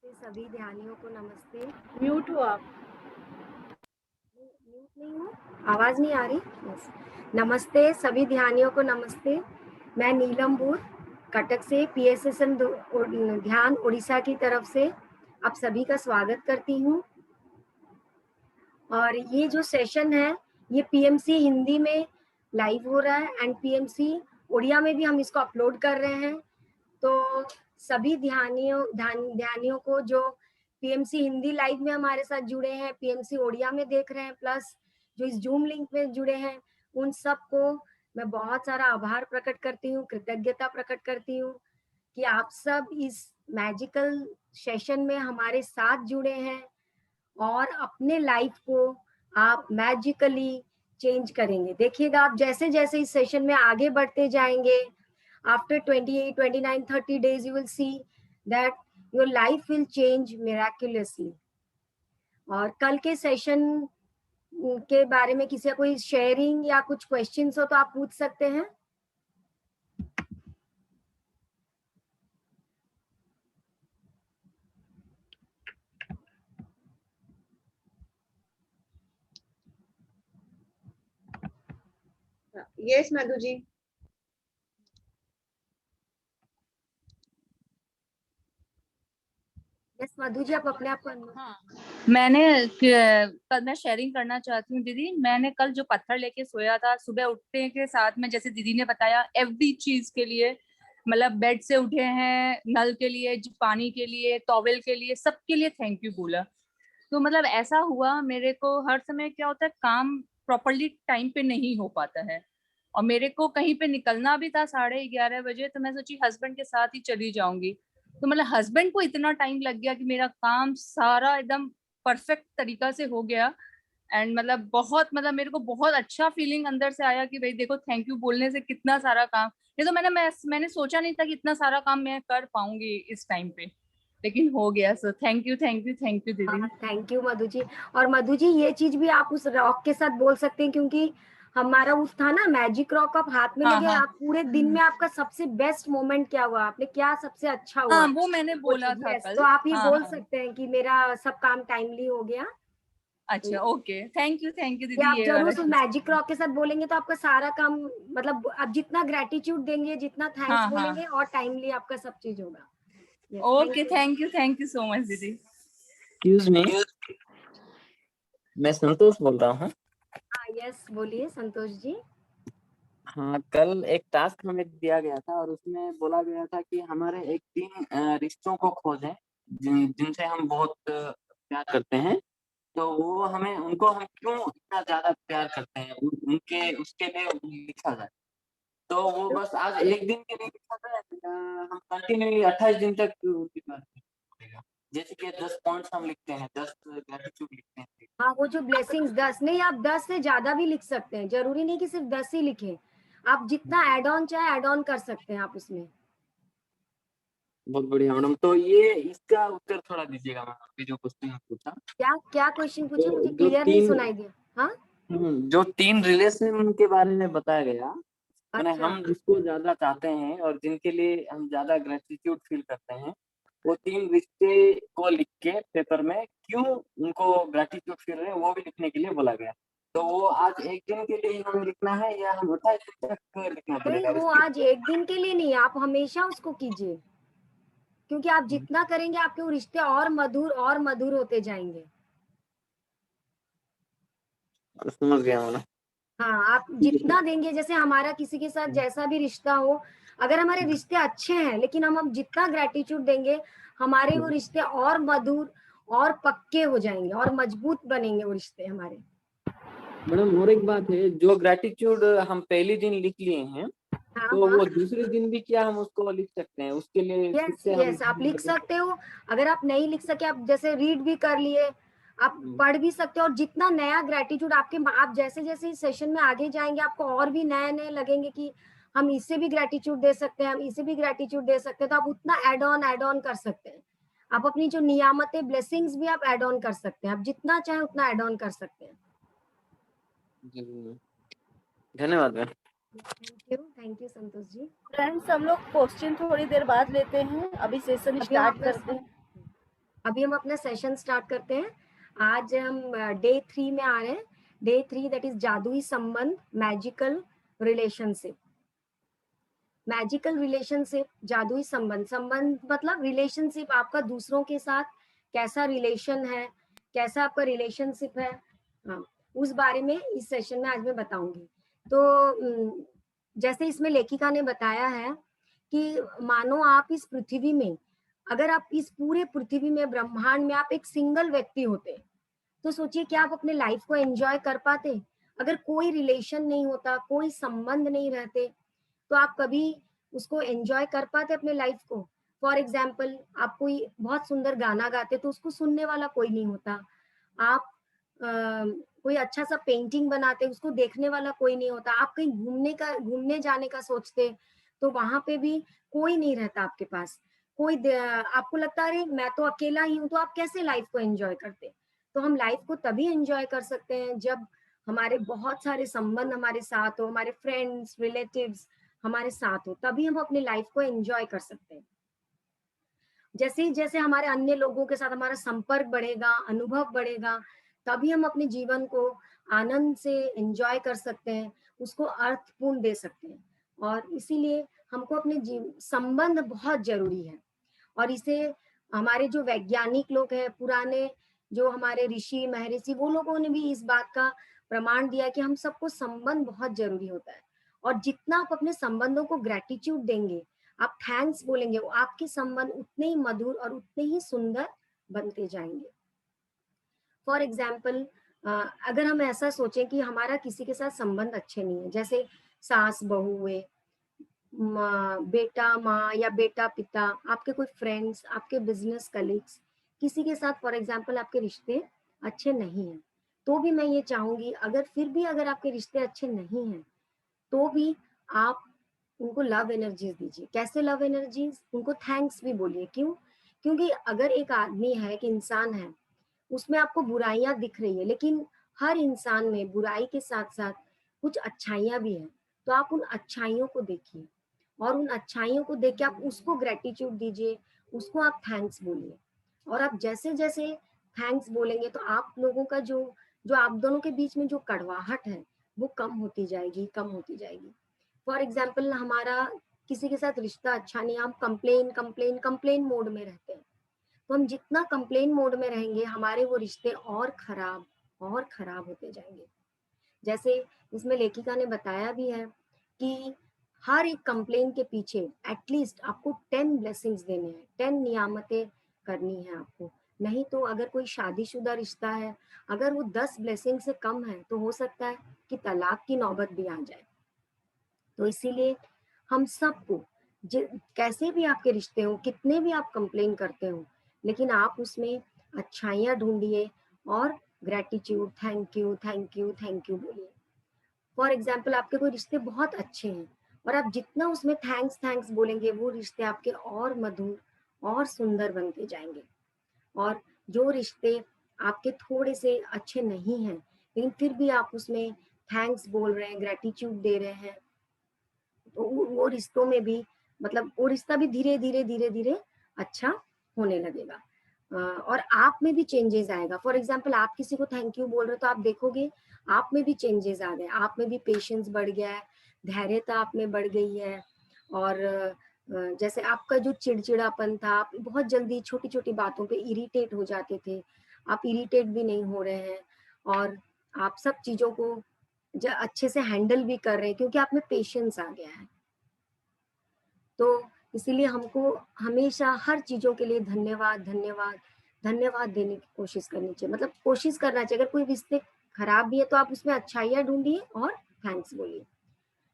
सभी ध्यानियों को नमस्ते। म्यूट हो आप। म्यूट नहीं हूँ, आवाज नहीं आ रही। यस, नमस्ते सभी ध्यानियों को नमस्ते। मैं नीलम बूर कटक से पीएसएसएम ध्यान उड़ीसा की तरफ से आप सभी का स्वागत करती हूँ। और ये जो सेशन है ये पीएमसी हिंदी में लाइव हो रहा है एंड पीएमसी उड़िया में भी हम इसको अपलोड कर रहे हैं। तो सभी ध्यानियों को जो पीएमसी हिंदी लाइव में हमारे साथ जुड़े हैं, पीएमसी ओडिया में देख रहे हैं, प्लस जो इस जूम लिंक में जुड़े हैं, उन सबको मैं बहुत सारा आभार प्रकट करती हूँ, कृतज्ञता प्रकट करती हूँ कि आप सब इस मैजिकल सेशन में हमारे साथ जुड़े हैं और अपने लाइफ को आप मैजिकली चेंज करेंगे। देखिएगा, आप जैसे जैसे इस सेशन में आगे बढ़ते जाएंगे, after 28, 29, 30 days, you will see that your life will change miraculously. और कल के सेशन के बारे में किसी का कोई शेयरिंग या कुछ क्वेश्चंस हो तो आप पूछ सकते हैं। यस मधु जी। यस मधु जी, आप अपने आप को हाँ, कल मैं शेयरिंग करना चाहती हूँ दीदी। मैंने कल जो पत्थर लेके सोया था, सुबह उठने के साथ में जैसे दीदी ने बताया एवरी चीज के लिए, मतलब बेड से उठे हैं, नल के लिए, पानी के लिए, टॉवेल के लिए, सबके लिए थैंक यू बोला। तो मतलब ऐसा हुआ, मेरे को हर समय क्या होता है, काम प्रॉपरली टाइम पे नहीं हो पाता है और मेरे को कहीं पे निकलना भी था 11:30 बजे, तो मैं सोची हस्बैंड के साथ ही चली जाऊंगी। तो मतलब हस्बैंड को इतना टाइम लग गया कि मेरा काम सारा एकदम परफेक्ट तरीका से हो गया। एंड मतलब बहुत, मतलब मेरे को बहुत अच्छा फीलिंग अंदर से आया कि भाई देखो थैंक यू बोलने से कितना सारा काम, ये तो मैंने सोचा नहीं था कि इतना सारा काम मैं कर पाऊंगी इस टाइम पे, लेकिन हो गया। So thank you thank you thank you दीदी। Thank you Madhu ji. और मधु जी, ये चीज भी आप उस रॉक के साथ बोल सकते हैं, क्योंकि हमारा उस था ना मैजिक रॉक, आप हाथ में हाँ लगे, हाँ आप पूरे दिन में आपका सबसे बेस्ट मोमेंट क्या हुआ, आपने क्या सबसे अच्छा हुआ, हाँ, वो मैंने वो बोला चीज। था यस, कल। तो आप ये हाँ बोल हाँ, सकते हैं कि मेरा सब काम टाइमली हो गया। अच्छा ओके, थैंक यू ये दीदी, आप ये जरूर वाला से चीज। मैजिक रॉक के साथ बोलेंगे तो आपका सारा काम, मतलब आप जितना ग्रेटिट्यूड देंगे, जितना थैंक्स हाँ हाँ, बोलेंगे, और टाइमली आपका सब चीज होगा। Yes, okay, thank you. Thank you so much दीदी। एक्सक्यूज मी, मैं संतोष बोल रहा हूँ। हाँ यस, बोलिए संतोष जी। हाँ, कल एक टास्क हमें दिया गया था और उसमें बोला गया था कि हमारे एक 3 रिश्तों को खोजें जिनसे हम बहुत प्यार करते हैं। तो वो हमें उनको हम क्यों इतना ज्यादा प्यार करते हैं, उनके उसके लिए लिखा जाए। तो वो बस आज एक दिन के लिए लिखा जाए, हम कंटिन्यू 28 दिन तक उनकी बात करेगा। जैसे कि 10 पॉइंट्स हम लिखते हैं, 10 ग्रेटिट्यूड लिखते हैं। हाँ, वो जो ब्लेसिंग्स 10 नहीं, आप 10 से ज्यादा भी लिख सकते हैं, जरूरी नहीं कि सिर्फ 10 ही लिखें। आप जितना एड ऑन चाहे एड ऑन कर सकते हैं आप उसमें। बहुत बढ़िया मैडम। तो ये इसका उत्तर थोड़ा दीजिएगा मैडम, अभी जो क्वेश्चन आप पूछा। क्या क्या क्वेश्चन पूछे, मुझे जो क्लियर नहीं तीन सुनाई दिया। हाँ, जो 3 रिलेशन के बारे में बताया गया, मैंने अच्छा। हम जिसको ज्यादा चाहते हैं और जिनके लिए हम ज्यादा ग्रेटिट्यूड फील करते हैं, वो 3 रिश्ते को लिख के पेपर में क्यों उनको ग्रेटिट्यूड फील रहे हैं वो भी लिखने के लिए बोला गया। तो वो आज एक दिन के लिए हमें लिखना है या हम 28 दिन तक लिखना नहीं, पड़ेगा वो इसके? आज एक दिन के लिए नहीं, आप हमेशा उसको कीजिए, क्योंकि आप जितना करेंगे आपके वो रिश्ते और मधुर होते जाएंगे। समझ गया मैडम। हाँ, आप ठीक है जितना देंगे, जैसे हमारा किसी के साथ जैसा भी रिश्ता हो, अगर हमारे रिश्ते अच्छे हैं, लेकिन हम जितना ग्रेटिट्यूड देंगे, हमारे वो रिश्ते और मधुर और पक्के हो जाएंगे और मजबूत बनेंगे वो रिश्ते हमारे। मैडम, और एक बात है, जो ग्रेटिट्यूड हम पहले दिन लिख लिए हैं, हाँ तो हाँ, वो दूसरे दिन भी क्या हम उसको लिख सकते हैं? उसके लिए फिर यस से हम यस, आप लिख सकते हो। अगर आप नहीं लिख सके, आप जैसे रीड भी कर लिए, आप पढ़ भी सकते हो। और जितना नया ग्रेटिट्यूड आप जैसे जैसे इस सेशन में आगे जाएंगे, आपको और भी नए नए लगेंगे कि हम इससे भी ग्रेटिट्यूड दे सकते हैं, हम इसे भी ग्रेटिट्यूड दे सकते हैं, तो आप उतना एड ऑन कर सकते हैं। आप अपनी जो नियामतें, ब्लेसिंग्स भी आप एड ऑन कर सकते हैं, आप जितना चाहे उतना एड ऑन कर सकते हैं। धन्यवाद ma'am. Thank you Santosh ji. Friends, हम लोग क्वेश्चन थोड़ी देर बाद लेते हैं, अभी सेशन अभी हम स्टार्ट अपना करते हैं। अभी हम अपना सेशन स्टार्ट करते हैं। आज हम डे 3 में आ रहे हैं। डे 3 दैट इज जादुई संबंध, मैजिकल रिलेशनशिप। मैजिकल रिलेशनशिप, जादुई संबंध, संबंध मतलब रिलेशनशिप, आपका दूसरों के साथ कैसा रिलेशन है, कैसा आपका रिलेशनशिप है, हाँ, उस बारे में इस सेशन में आज मैं बताऊंगी। तो जैसे इसमें लेखिका ने बताया है कि मानो आप इस पृथ्वी में, अगर आप इस पूरे पृथ्वी में, ब्रह्मांड में आप एक सिंगल व्यक्ति होते, तो सोचिए क्या आप अपने लाइफ को एंजॉय कर पाते? अगर कोई रिलेशन नहीं होता, कोई संबंध नहीं रहते, तो आप कभी उसको एंजॉय कर पाते अपने लाइफ को? फॉर एग्जाम्पल, आप कोई बहुत सुंदर गाना गाते तो उसको सुनने वाला कोई नहीं होता। आप कोई अच्छा सा पेंटिंग बनाते, उसको देखने वाला कोई नहीं होता। आप कहीं घूमने जाने का सोचते, तो वहां पे भी कोई नहीं रहता आपके पास। आपको लगता है अरे मैं तो अकेला ही हूँ, तो आप कैसे लाइफ को एंजॉय करते? तो हम लाइफ को तभी एंजॉय कर सकते हैं जब हमारे बहुत सारे संबंध हमारे साथ हो, हमारे फ्रेंड्स, रिलेटिव्स हमारे साथ हो, तभी हम अपनी लाइफ को एंजॉय कर सकते हैं। जैसे ही जैसे हमारे अन्य लोगों के साथ हमारा संपर्क बढ़ेगा, अनुभव बढ़ेगा, तभी हम अपने जीवन को आनंद से एंजॉय कर सकते हैं, उसको अर्थपूर्ण दे सकते हैं। और इसीलिए हमको अपने संबंध बहुत जरूरी है। और इसे हमारे जो वैज्ञानिक लोग हैं, पुराने जो हमारे ऋषि महर्षि, वो लोगों ने भी इस बात का प्रमाण दिया कि हम सबको संबंध बहुत जरूरी होता है। और जितना आप अपने संबंधों को ग्रेटिट्यूड देंगे, आप थैंक्स बोलेंगे, वो आपके संबंध उतने ही मधुर और उतने ही सुंदर बनते जाएंगे। फॉर एग्जाम्पल, अगर हम ऐसा सोचें कि हमारा किसी के साथ संबंध अच्छे नहीं है, जैसे सास बहू हुए, बेटा माँ या बेटा पिता, आपके कोई फ्रेंड्स, आपके बिजनेस कलीग्स, किसी के साथ फॉर एग्जाम्पल आपके रिश्ते अच्छे नहीं हैं, तो भी मैं ये चाहूंगी, अगर फिर भी अगर आपके रिश्ते अच्छे नहीं हैं, तो भी आप उनको लव एनर्जीज दीजिए। कैसे लव एनर्जीज? उनको थैंक्स भी बोलिए। क्यों? क्योंकि अगर एक आदमी है, एक इंसान है, उसमें आपको बुराइयां दिख रही है, लेकिन हर इंसान में बुराई के साथ साथ कुछ अच्छाइयां भी हैं, तो आप उन अच्छाइयों को देखिए, और उन अच्छाइयों को देख के आप उसको ग्रेटिट्यूड दीजिए, उसको आप थैंक्स बोलिए। और आप जैसे जैसे थैंक्स बोलेंगे, तो आप लोगों का जो जो आप दोनों के बीच में जो कड़वाहट है, वो कम होती जाएगी, कम होती जाएगी। फॉर एग्जाम्पल, हमारा किसी के साथ रिश्ता अच्छा नहीं, हम कंप्लेन कंप्लेन कंप्लेन मोड में रहते हैं, तो हम जितना कंप्लेन मोड में रहेंगे, हमारे वो रिश्ते और खराब होते जाएंगे। जैसे इसमें लेखिका ने बताया भी है कि हर एक कंप्लेन के पीछे एटलीस्ट आपको 10 ब्लेसिंग्स देने हैं, 10 नियामतें करनी है आपको। नहीं तो अगर कोई शादीशुदा रिश्ता है, अगर वो 10 ब्लेसिंग से कम है, तो हो सकता है कि तलाक की नौबत भी आ जाए। तो इसीलिए हम सबको, कैसे भी आपके रिश्ते हो, कितने भी आप कंप्लेन करते हो, लेकिन आप उसमें अच्छाइयाँ ढूंढिए और gratitude, thank you thank you बोलिए। फॉर एग्जाम्पल, आपके कोई रिश्ते बहुत अच्छे हैं, और आप जितना उसमें थैंक्स थैंक्स बोलेंगे, वो रिश्ते आपके और मधुर और सुंदर बनते जाएंगे। और जो रिश्ते आपके थोड़े से अच्छे नहीं हैं, लेकिन फिर भी आप उसमें थैंक्स बोल रहे हैं, ग्रेटिट्यूड दे रहे हैं, तो वो रिश्तों में भी, मतलब वो रिश्ता भी धीरे धीरे धीरे धीरे अच्छा होने लगेगा। और आप में भी चेंजेस आएगा। फॉर एग्जाम्पल, आप किसी को थैंक यू बोल रहे हो, तो आप देखोगे आप में भी चेंजेस आ गए, आप में भी पेशेंस बढ़ गया है, धैर्यता आप में बढ़ गई है। और जैसे आपका जो चिड़चिड़ापन था, आप बहुत जल्दी छोटी छोटी बातों पे इरिटेट हो जाते थे, आप इरिटेट भी नहीं हो रहे हैं, और आप सब चीजों को अच्छे से हैंडल भी कर रहे हैं, क्योंकि आप में पेशेंस आ गया है। तो इसीलिए हमको हमेशा हर चीजों के लिए धन्यवाद धन्यवाद धन्यवाद देने की कोशिश करनी चाहिए, मतलब कोशिश करना चाहिए। अगर कोई रिश्ते खराब भी है, तो आप उसमें अच्छाइयाँ ढूंढिए और थैंक्स बोलिए।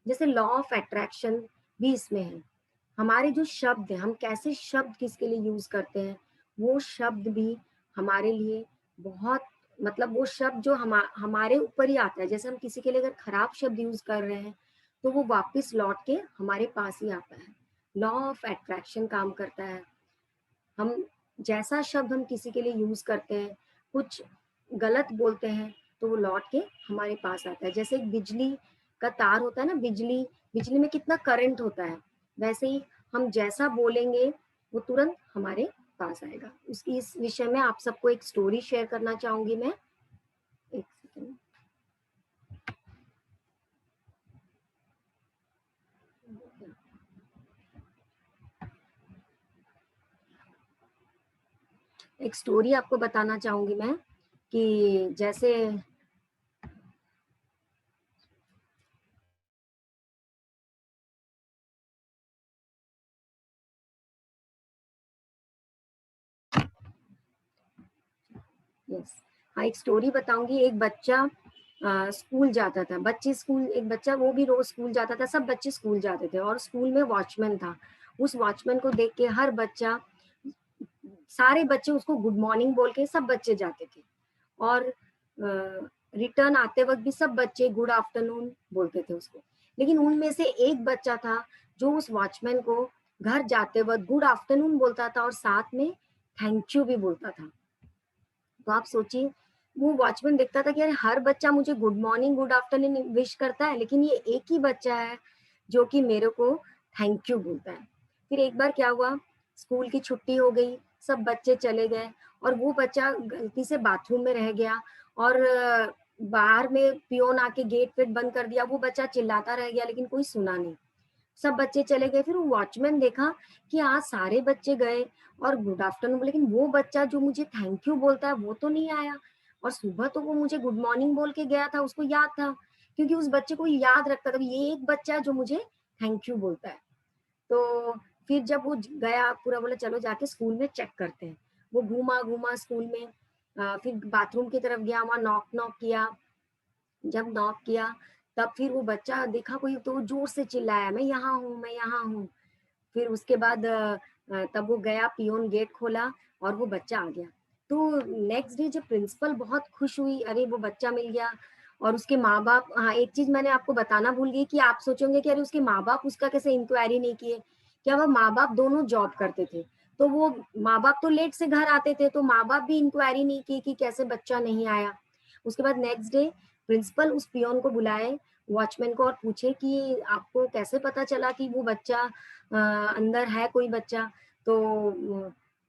जैसे लॉ ऑफ अट्रैक्शन भी इसमें है। हमारे जो शब्द है, हम कैसे शब्द किसके लिए यूज करते हैं, वो शब्द भी हमारे लिए बहुत, मतलब वो शब्द जो हमारे ऊपर ही आता है। जैसे हम किसी के लिए अगर खराब शब्द यूज कर रहे हैं, तो वो वापस लौट के हमारे पास ही आता है। लॉ ऑफ अट्रैक्शन काम करता है। हम जैसा शब्द हम किसी के लिए यूज करते हैं, कुछ गलत बोलते हैं, तो वो लौट के हमारे पास आता है। जैसे एक बिजली का तार होता है ना, बिजली में कितना करंट होता है, वैसे ही हम जैसा बोलेंगे, वो तुरंत हमारे पास आएगा। उसकी इस विषय में आप सबको एक स्टोरी शेयर करना चाहूंगी मैं। एक सेकेंड। एक स्टोरी आपको बताना चाहूंगी मैं कि जैसे यस, हाँ, एक स्टोरी बताऊंगी। एक बच्चा स्कूल जाता था, एक बच्चा वो भी रोज स्कूल जाता था, सब बच्चे स्कूल जाते थे और स्कूल में वॉचमैन था। उस वॉचमैन को देख के सारे बच्चे उसको गुड मॉर्निंग बोल के सब बच्चे जाते थे और रिटर्न आते वक्त भी सब बच्चे गुड आफ्टरनून बोलते थे उसको। लेकिन उनमें से एक बच्चा था जो उस वॉचमैन को घर जाते वक्त गुड आफ्टरनून बोलता था और साथ में थैंक यू भी बोलता था। तो आप सोचिए, वो वॉचमैन देखता था कि यार हर बच्चा मुझे good morning good afternoon wish करता है, लेकिन ये एक ही बच्चा है जो कि मेरे को थैंक यू बोलता है। फिर एक बार क्या हुआ, स्कूल की छुट्टी हो गई, सब बच्चे चले गए और वो बच्चा गलती से बाथरूम में रह गया और बाहर में पियोन आके गेट वेट बंद कर दिया। वो बच्चा चिल्लाता रह गया लेकिन कोई सुना नहीं, सब बच्चे चले गए। फिर वो वॉचमैन देखा कि आज सारे बच्चे गए और गुड आफ्टरनून, लेकिन वो बच्चा जो मुझे थैंक यू बोलता है वो तो नहीं आया। और सुबह तो वो मुझे गुड मॉर्निंग बोल के गया था, उसको याद था, क्योंकि उस बच्चे को याद रखता था ये एक बच्चा जो मुझे थैंक यू बोलता है। तो फिर जब वो गया, पूरा बोला चलो जाके स्कूल में चेक करते हैं। वो घूमा घूमा स्कूल में, फिर बाथरूम की तरफ गया, वहां नॉक नॉक किया। जब नॉक किया तब फिर वो बच्चा देखा कोई, तो जोर से चिल्लाया मैं यहाँ हूँ, मैं यहाँ हूँ। फिर उसके बाद तब वो गया, पियोन गेट खोला और वो बच्चा आ गया। तो नेक्स्ट डे जब प्रिंसिपल बहुत खुश हुई, अरे वो बच्चा मिल गया। और उसके माँ बाप, हाँ एक चीज मैंने आपको बताना भूल गई कि आप सोचोगे कि अरे उसके माँ बाप उसका कैसे इंक्वायरी नहीं किए। क्या वह माँ बाप दोनों जॉब करते थे, तो वो माँ बाप तो लेट से घर आते थे, तो माँ बाप भी इंक्वायरी नहीं की कि कैसे बच्चा नहीं आया। उसके बाद नेक्स्ट डे प्रिंसिपल उस पियोन को बुलाए, वॉचमैन को, और पूछे कि आपको कैसे पता चला कि वो बच्चा अंदर है कोई बच्चा। तो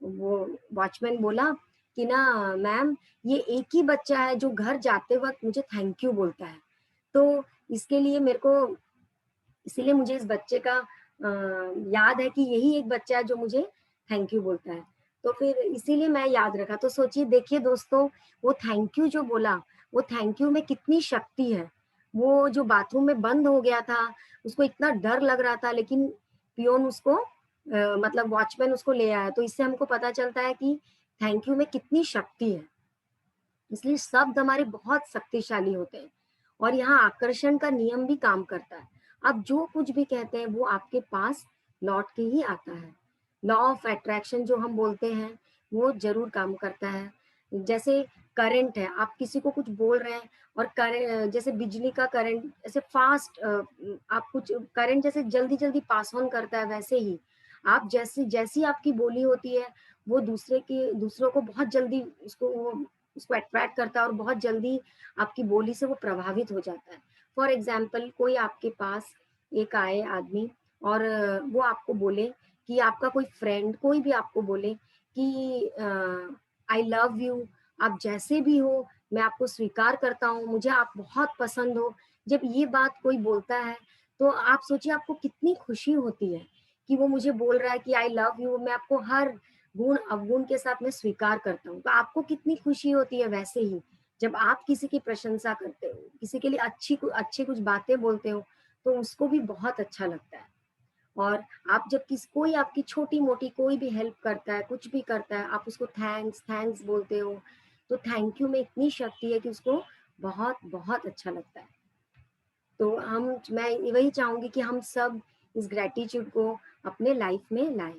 वो वॉचमैन बोला कि ना मैम, ये एक ही बच्चा है जो घर जाते वक्त मुझे थैंक यू बोलता है। तो इसके लिए मेरे को, इसीलिए मुझे इस बच्चे का याद है कि यही एक बच्चा है जो मुझे थैंक यू बोलता है। तो फिर इसीलिए मैं याद रखा। तो सोचिए, देखिए दोस्तों, वो थैंक यू जो बोला, वो थैंक यू में कितनी शक्ति है। वो जो बाथरूम में बंद हो गया था, उसको इतना डर लग रहा था, लेकिन पियोन उसको मतलब वॉचमैन उसको ले आया। तो इससे हमको पता चलता है कि थैंक यू में कितनी शक्ति है। इसलिए शब्द हमारे बहुत शक्तिशाली होते हैं और यहाँ आकर्षण का नियम भी काम करता है। आप जो कुछ भी कहते हैं वो आपके पास लौट के ही आता है। लॉ ऑफ अट्रैक्शन जो हम बोलते हैं वो जरूर काम करता है। जैसे करंट है, आप किसी को कुछ बोल रहे हैं और करंट, जैसे बिजली का करंट ऐसे फास्ट, आप कुछ करंट जैसे जल्दी जल्दी पास ऑन करता है, वैसे ही आप जैसी जैसी आपकी बोली होती है वो दूसरों को बहुत जल्दी उसको अट्रैक्ट करता है और बहुत जल्दी आपकी बोली से वो प्रभावित हो जाता है। फॉर एग्जाम्पल, कोई आपके पास एक आए आदमी और वो आपको बोले कि आपका कोई फ्रेंड, कोई भी आपको बोले कि आई लव यू, आप जैसे भी हो मैं आपको स्वीकार करता हूँ, मुझे आप बहुत पसंद हो। जब ये बात कोई बोलता है तो आप सोचिए आपको कितनी खुशी होती है कि वो मुझे बोल रहा है कि आई लव यू, मैं आपको हर गुण अवगुण के साथ में स्वीकार करता हूँ। तो आपको कितनी खुशी होती है। वैसे ही जब आप किसी की प्रशंसा करते हो, किसी के लिए अच्छी कुछ बातें बोलते हो, तो उसको भी बहुत अच्छा लगता है। और आप जब कोई आपकी छोटी मोटी कोई भी हेल्प करता है, कुछ भी करता है, आप उसको थैंक्स थैंक्स बोलते हो, तो थैंक यू में इतनी शक्ति है कि उसको बहुत बहुत अच्छा लगता है। तो मैं वही चाहूंगी कि हम सब इस ग्रेटिट्यूड को अपने लाइफ में लाएं।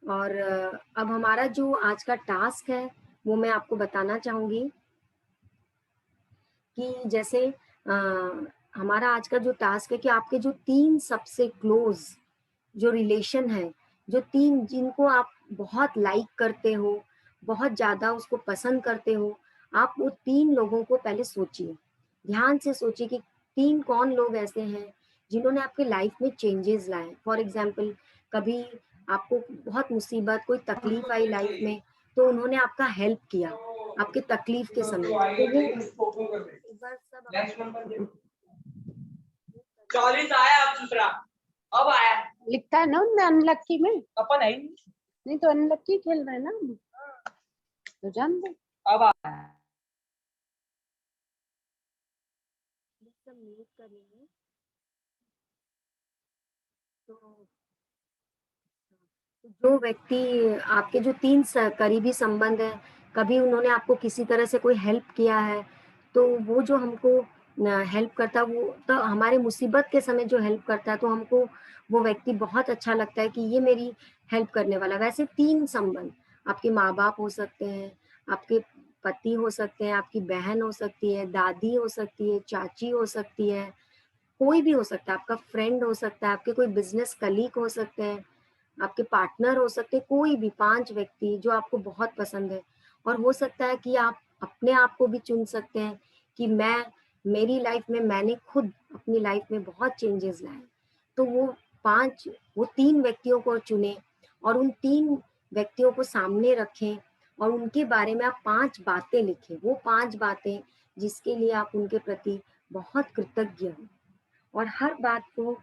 और अब हमारा जो आज का टास्क है वो मैं आपको बताना चाहूंगी कि जैसे हमारा आज का जो टास्क है कि आपके जो 3 सबसे क्लोज जो रिलेशन है, जो 3 जिनको आप बहुत लाइक करते हो, बहुत ज्यादा उसको पसंद करते हो, आप वो 3 लोगों को पहले सोचिए, ध्यान से सोचिए कि 3 कौन लोग ऐसे हैं जिन्होंने आपके लाइफ में चेंजेस लाए। फॉर एग्जाम्पल, कभी आपको बहुत मुसीबत, कोई तकलीफ आई लाइफ में, तो उन्होंने आपका हेल्प किया आपके तकलीफ के समय। तो वो एक बार सब 40 आया अब दूसरा, अब आया लिखता है ना उनमें अनलक्की में, अपन है नहीं तो अनलक्की खेल रहे हैं ना हम। तो जान दो। अब आया। सब म्यूट कर लेंगे। तो जो व्यक्ति आपके जो 3 करीबी संबंध हैं, कभी उन्होंने आपको किसी तरह से कोई हेल्प किया है, तो वो जो हमको हेल्प करता है, वो तो हमारे मुसीबत के समय जो हेल्प करता है, तो हमको वो व्यक्ति बहुत अच्छा लगता है कि ये मेरी हेल्प करने वाला। वैसे 3 संबंध, आपके माँ-बाप हो सकते हैं, आपके पति हो सकते हैं, आपकी बहन हो सकती है, दादी हो सकती है, चाची हो सकती है, कोई भी हो सकता है, आपका फ्रेंड हो सकता है, आपके कोई बिज़नेस कलीग हो सकते हैं, आपके पार्टनर हो सकते हैं, कोई भी 5 व्यक्ति जो आपको बहुत पसंद है। और हो सकता है कि आप अपने आप को भी चुन सकते हैं कि मेरी लाइफ में मैंने खुद अपनी लाइफ में बहुत चेंजेस लाए। तो वो 3 व्यक्तियों को चुनें और उन 3 व्यक्तियों को सामने रखें और उनके बारे में आप 5 बातें लिखें। वो 5 बातें जिसके लिए आप उनके प्रति बहुत कृतज्ञ हो, और हर बात को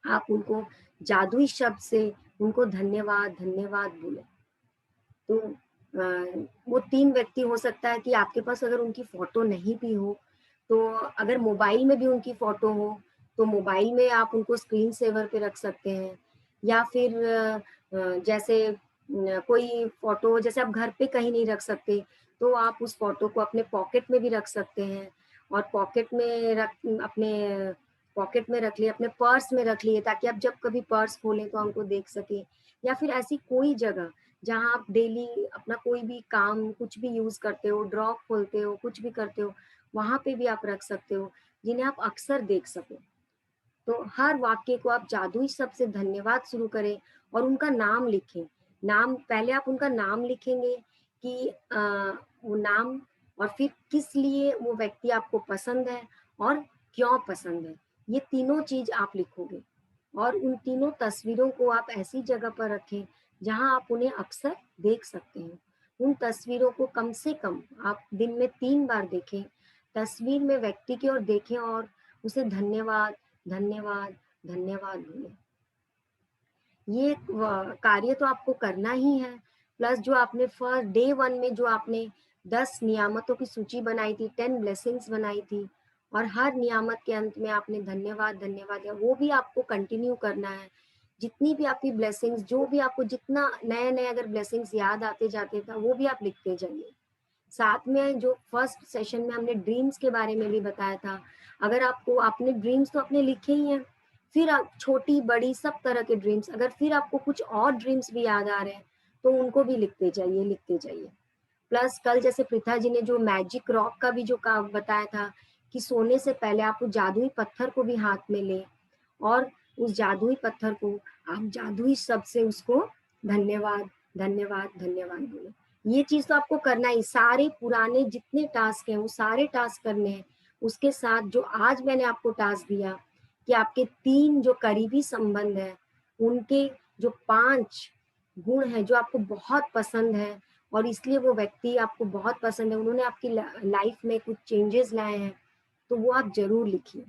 आप उनको जादुई शब्द से उनको धन्यवाद, धन्यवाद बोलें। तो वो 3 व्यक्ति हो सकता है कि आपके पास अगर उनकी फ़ोटो नहीं भी हो, तो अगर मोबाइल में भी उनकी फ़ोटो हो, तो मोबाइल में आप उनको स्क्रीन सेवर पे रख सकते हैं। या फिर जैसे कोई फ़ोटो जैसे आप घर पे कहीं नहीं रख सकते, तो आप उस फ़ोटो को अपने पॉकेट में भी रख सकते हैं और अपने पॉकेट में रख लिए, अपने पर्स में रख लिए, ताकि आप जब कभी पर्स खोलें तो हमको देख सकें। या फिर ऐसी कोई जगह जहाँ आप डेली अपना कोई भी काम कुछ भी यूज़ करते हो, ड्रॉ खोलते हो, कुछ भी करते हो, वहाँ पे भी आप रख सकते हो, जिन्हें आप अक्सर देख सको। तो हर वाक्य को आप जादुई शब्द से धन्यवाद शुरू करें और उनका नाम लिखें। नाम पहले आप उनका नाम लिखेंगे कि वो नाम, और फिर किस लिए वो व्यक्ति आपको पसंद है और क्यों पसंद है। ये तीनों चीज़ आप लिखोगे और उन तीनों तस्वीरों को आप ऐसी जगह पर रखें जहाँ आप उन्हें अक्सर देख सकते हैं। उन तस्वीरों को कम से कम आप दिन में 3 बार देखें। तस्वीर में व्यक्ति की ओर देखें और उसे धन्यवाद, धन्यवाद, धन्यवाद बोलें। ये कार्य तो आपको करना ही है। प्लस जो आपने फर्स्ट डे 1 में जो आपने 10 नियामतों की सूची बनाई थी, 10 ब्लेसिंग्स बनाई थी, और हर नियामत के अंत में आपने धन्यवाद, धन्यवाद दिया, वो भी आपको कंटिन्यू करना है। जितनी भी आपकी ब्लेसिंग्स, जो भी आपको जितना नए-नए अगर ब्लेसिंग्स याद आते जाते था, वो भी आप लिखते जाइए। साथ में जो फर्स्ट सेशन में हमने ड्रीम्स के बारे में भी बताया था, अगर आपको आपने ड्रीम्स तो अपने लिखे ही हैं, फिर आप छोटी बड़ी सब तरह के ड्रीम्स, अगर फिर आपको कुछ और ड्रीम्स भी याद आ रहे हैं, तो उनको भी लिखते जाइए, लिखते जाइए। प्लस कल जैसे पृथा जी ने जो मैजिक रॉक का भी जो काम बताया था कि सोने से पहले आप उस जादुई पत्थर को भी हाथ में लें और उस जादुई पत्थर को आप जादुई शब्द से उसको धन्यवाद, धन्यवाद, धन्यवाद बोलें। ये चीज़ तो आपको करना ही, सारे पुराने जितने टास्क हैं वो सारे टास्क करने हैं। उसके साथ जो आज मैंने आपको टास्क दिया कि आपके 3 जो करीबी संबंध हैं, उनके जो 5 गुण हैं जो आपको बहुत पसंद है और इसलिए वो व्यक्ति आपको बहुत पसंद है, उन्होंने आपकी लाइफ में कुछ चेंजेस लाए हैं, तो वो आप ज़रूर लिखिए।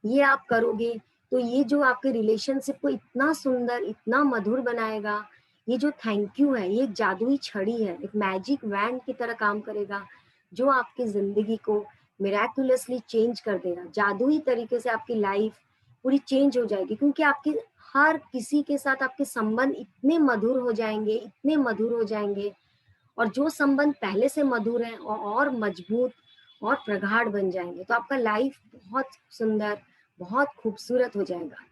ये आप करोगे तो ये जो आपके रिलेशनशिप को इतना सुंदर, इतना मधुर बनाएगा। ये जो थैंक यू है, ये एक जादुई छड़ी है, एक मैजिक वैंड की तरह काम करेगा, जो आपकी ज़िंदगी को मिरेक्युलसली चेंज कर देगा। जादुई तरीके से आपकी लाइफ पूरी चेंज हो जाएगी, क्योंकि आपके हर किसी के साथ आपके संबंध इतने मधुर हो जाएँगे, इतने मधुर हो जाएँगे, और जो संबंध पहले से मधुर हैं और मजबूत और प्रगाढ़ बन जाएँगे। तो आपका लाइफ बहुत सुंदर, बहुत खूबसूरत हो जाएगा।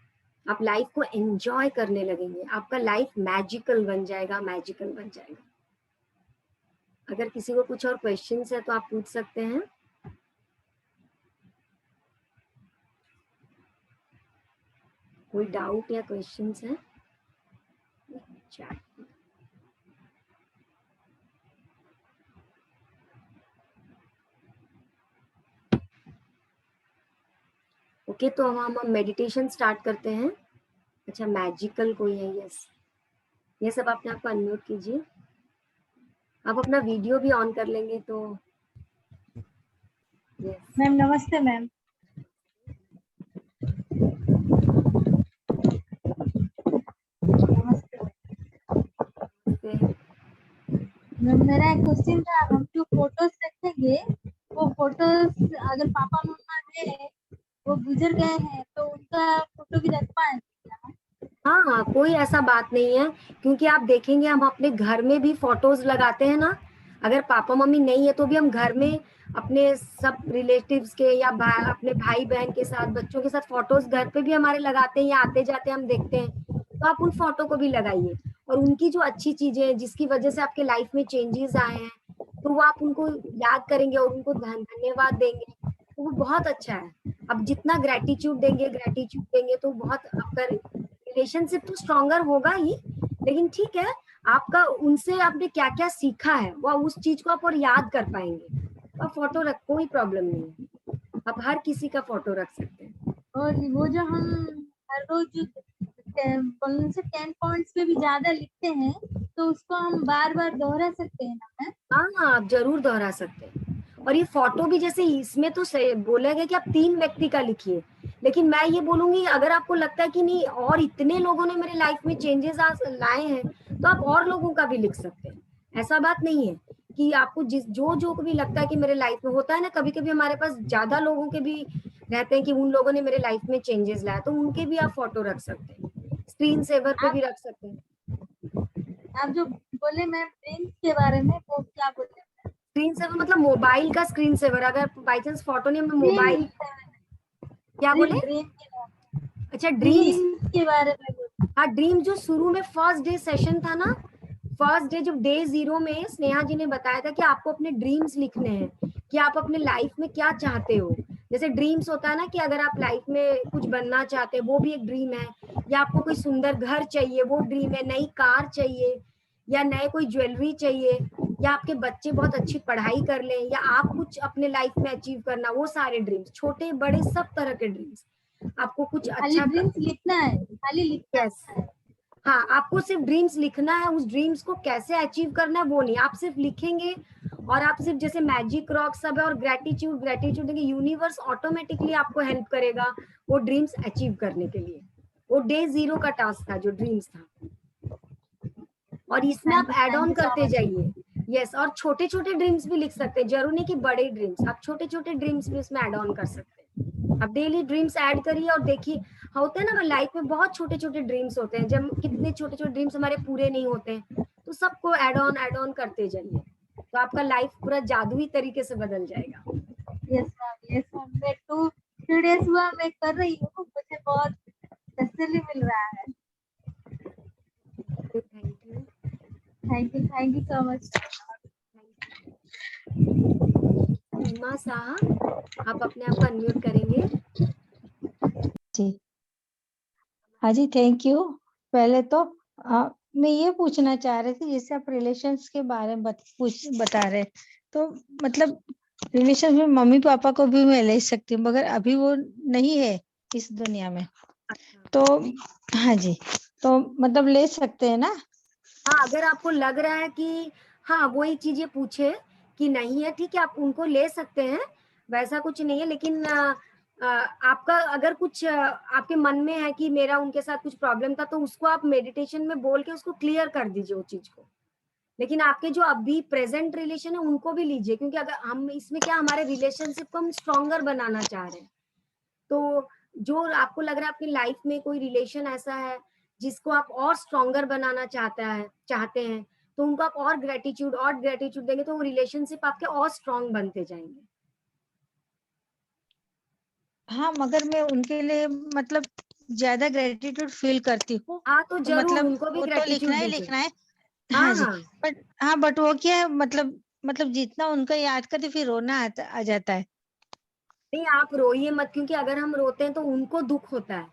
आप लाइफ को एन्जॉय करने लगेंगे। आपका लाइफ मैजिकल बन जाएगा, मैजिकल बन जाएगा। अगर किसी को कुछ और क्वेश्चन्स है तो आप पूछ सकते हैं। कोई डाउट या क्वेश्चन्स हैं? चैट ओके, तो हम मेडिटेशन स्टार्ट करते हैं। अच्छा, मैजिकल कोई है, यस। ये सब अपने आप को अनम्यूट कीजिए। आप अपना वीडियो भी ऑन कर लेंगे तो यस। मैम नमस्ते मैम। मैम मेरा एक क्वेश्चन था, हम जो फोटोज रखेंगे वो फोटोज अगर पापा मम्मा है वो गुजर गए हैं तो उनका फोटो भी रख पाएंगे क्या? हाँ हाँ, कोई ऐसा बात नहीं है, क्योंकि आप देखेंगे हम अपने घर में भी फोटोज लगाते हैं ना। अगर पापा मम्मी नहीं है तो भी हम घर में अपने सब रिलेटिव्स के या अपने भाई बहन के साथ, बच्चों के साथ फोटोज घर पे भी हमारे लगाते हैं, या आते जाते हम देखते हैं, तो आप उन फोटो को भी लगाइए। और उनकी जो अच्छी चीजें हैं जिसकी वजह से आपके लाइफ में चेंजेस आए हैं, तो वो आप उनको याद करेंगे और उनको धन्यवाद देंगे, तो वो बहुत अच्छा है। अब जितना ग्रेटिट्यूड देंगे तो बहुत आपका रिलेशनशिप तो स्ट्रॉन्गर होगा ही, लेकिन ठीक है, आपका उनसे आपने क्या क्या सीखा है वो उस चीज को आप और याद कर पाएंगे। तो आप फोटो रख, कोई प्रॉब्लम नहीं है, आप हर किसी का फोटो रख सकते हैं। और वो जो हम हर रोज कौन से 10 पॉइंट्स पे भी ज्यादा लिखते हैं तो उसको हम बार बार दोहरा सकते हैं ना मैम? हाँ हाँ, आप जरूर दोहरा सकते हैं। और ये फोटो भी जैसे इसमें तो बोला गया कि आप 3 व्यक्ति का लिखिए, लेकिन मैं ये बोलूंगी अगर आपको लगता है कि नहीं और इतने लोगों ने मेरे लाइफ में चेंजेस लाए हैं, तो आप और लोगों का भी लिख सकते हैं। ऐसा बात नहीं है कि आपको जिस जो जो भी लगता है कि मेरे लाइफ में होता है ना, कभी कभी हमारे पास ज्यादा लोगों के भी रहते हैं कि उन लोगों ने मेरे लाइफ में चेंजेस लाया, तो उनके भी आप फोटो रख सकते हैं, स्क्रीन सेवर पे भी रख सकते हैं। आप जो बोले मैम ड्रीम्स के बारे में वो क्या बोले? स्क्रीन सेवर मतलब मोबाइल का स्क्रीन सेवर, अगर बाई चांस फोटो नहीं, मैं मोबाइल, क्या बोले? ड्रीम अच्छा, ड्रीम्स। के बारे में बोले। हाँ, ड्रीम जो शुरू में फर्स्ट डे सेशन था ना, फर्स्ट डे जब डे 0 में स्नेहा जी ने बताया था कि आपको अपने ड्रीम्स लिखने हैं, कि आप अपने लाइफ में क्या चाहते हो। जैसे ड्रीम्स होता है ना कि अगर आप लाइफ में कुछ बनना चाहते हैं, वो भी एक ड्रीम है, या आपको कोई सुंदर घर चाहिए, वो ड्रीम है, नई कार चाहिए, या नए कोई ज्वेलरी चाहिए, या आपके बच्चे बहुत अच्छी पढ़ाई कर लें, या आप कुछ अपने लाइफ में अचीव करना, वो सारे ड्रीम्स, छोटे बड़े सब तरह के ड्रीम्स। आपको कुछ खाली अच्छा ड्रीम्स लिखना है, खाली लिखना यस, है। हाँ, आपको सिर्फ ड्रीम्स लिखना है, उस ड्रीम्स को कैसे अचीव करना है वो नहीं, आप सिर्फ लिखेंगे। और आप सिर्फ जैसे मैजिक रॉक सब है और ग्रेटिट्यूड देंगे, यूनिवर्स ऑटोमेटिकली आपको हेल्प करेगा वो ड्रीम्स अचीव करने के लिए। वो डे 0 का टास्क था जो ड्रीम्स था, और इसमें आप ऐड ऑन करते जाइए। यस, और छोटे छोटे ड्रीम्स भी लिख सकते हैं, जरूर नहीं कि बड़े ड्रीम्स, आप छोटे छोटे ड्रीम्स भी इसमें ऐड ऑन कर सकते हैं। आप डेली ड्रीम्स ऐड करिए और देखिए, होते हैं ना लाइफ में बहुत छोटे छोटे ड्रीम्स होते हैं, जब कितने छोटे छोटे ड्रीम्स हमारे पूरे नहीं होते हैं, तो सबको ऐड ऑन करते जाइए, तो आपका लाइफ पूरा जादुई तरीके से बदल जाएगा। यस मैम मैं 2 डेज हुआ मैं कर रही हूँ, मुझे बहुत तसल्ली मिल रहा है। Thank you so much. Seema साहब, आप अपने आप को अनम्यूट करेंगे। जी हाँ जी, थैंक यू। पहले तो मैं ये पूछना चाह रही थी, जैसे आप रिलेशंस के बारे में बता रहे, तो मतलब रिलेशन में मम्मी पापा को भी मैं ले सकती हूँ, मगर अभी वो नहीं है इस दुनिया में, तो हाँ जी, तो मतलब ले सकते हैं ना? हाँ, अगर आपको लग रहा है कि हाँ वही चीजें पूछे कि नहीं है, ठीक है, आप उनको ले सकते हैं, वैसा कुछ नहीं है, लेकिन आपका अगर कुछ आपके मन में है कि मेरा उनके साथ कुछ प्रॉब्लम था, तो उसको आप मेडिटेशन में बोल के उसको क्लियर कर दीजिए वो चीज को। लेकिन आपके जो अभी प्रेजेंट रिलेशन है उनको भी लीजिए, क्योंकि अगर हम इसमें क्या हमारे रिलेशनशिप को हम स्ट्रॉन्गर बनाना चाह रहे हैं, तो जो आपको लग रहा है आपकी लाइफ में कोई रिलेशन ऐसा है जिसको आप और स्ट्रॉन्गर बनाना चाहते हैं, तो उनको आप और ग्रेटिट्यूड देंगे, तो वो रिलेशनशिप आपके और स्ट्रॉन्ग बनते जाएंगे। हाँ, मगर मैं उनके लिए मतलब ज्यादा ग्रेटिट्यूड फील करती हूँ, हाँ, तो जरूर मतलब उनको भी वो तो ग्रेटिट्यूड दीजिए। लिखना है हाँ हाँ जी, हाँ, बट वो क्या है, मतलब जितना उनका याद करते फिर रोना आ जाता है। नहीं आप रोइए मत, क्योंकि अगर हम रोते हैं तो उनको दुख होता है।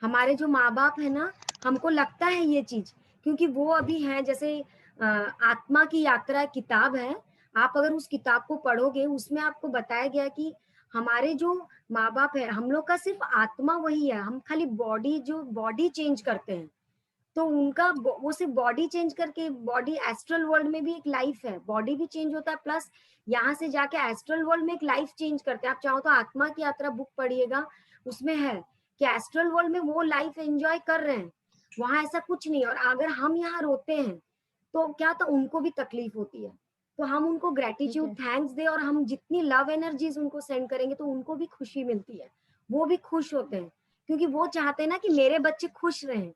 हमारे जो माँ बाप है ना, हमको लगता है ये चीज, क्योंकि वो अभी है, जैसे आत्मा की यात्रा किताब है, आप अगर उस किताब को पढ़ोगे उसमें आपको बताया गया कि हमारे जो माँ बाप है, हम लोग का सिर्फ आत्मा वही है, हम खाली बॉडी चेंज करते हैं। तो उनका वो सिर्फ बॉडी चेंज करके, बॉडी एस्ट्रल वर्ल्ड में भी एक लाइफ है, बॉडी भी चेंज होता है, प्लस यहाँ से जाके एस्ट्रल वर्ल्ड में एक लाइफ चेंज करते हैं। आप चाहो तो आत्मा की यात्रा बुक पढ़िएगा, उसमें है कि एस्ट्रल वर्ल्ड में वो लाइफ एंजॉय कर रहे हैं, वहां ऐसा कुछ नहीं है। और अगर हम यहाँ रोते हैं तो क्या, तो उनको भी तकलीफ होती है, तो हम उनको ग्रेटिट्यूड थैंक्स दे, और हम जितनी लव एनर्जीज उनको सेंड करेंगे तो उनको भी खुशी मिलती है, वो भी खुश होते हैं, क्योंकि वो चाहते हैं ना कि मेरे बच्चे खुश रहें।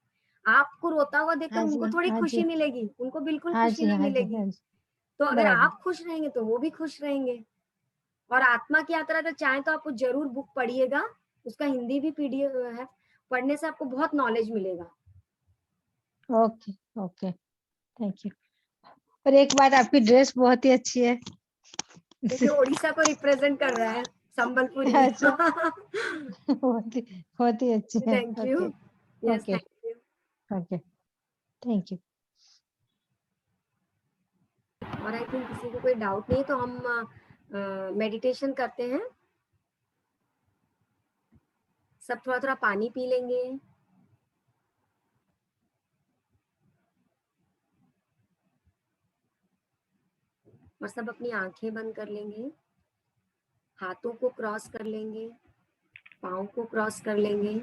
आपको रोता हुआ देखकर हाँ जी, उनको थोड़ी हाँ खुशी जी, मिलेगी, उनको बिल्कुल हाँ खुशी जी, नहीं हाँ जी, मिलेगी। हाँ जी, तो अगर बराबर। आप खुश रहेंगे तो वो भी खुश रहेंगे। और आत्मा की यात्रा अगर चाहें तो आपको जरूर बुक पढ़िएगा, उसका हिंदी भी पीडीएफ है, पढ़ने से आपको बहुत नॉलेज मिलेगा। Okay, okay, thank you. और एक बात, आपकी ड्रेस बहुत ही अच्छी है। देखिए उड़ीसा को रिप्रेजेंट कर रहा है, संबलपुरी। अच्छा, बहुत ही अच्छी है। Thank you. Okay, yes, okay, thank you. Okay, thank you. और आई थिंक किसी को कोई डाउट नहीं है तो हम मेडिटेशन करते हैं। सब थोड़ा थोड़ा पानी पी लेंगे। और सब अपनी आंखें बंद कर लेंगे, हाथों को क्रॉस कर लेंगे, पाँव को क्रॉस कर लेंगे।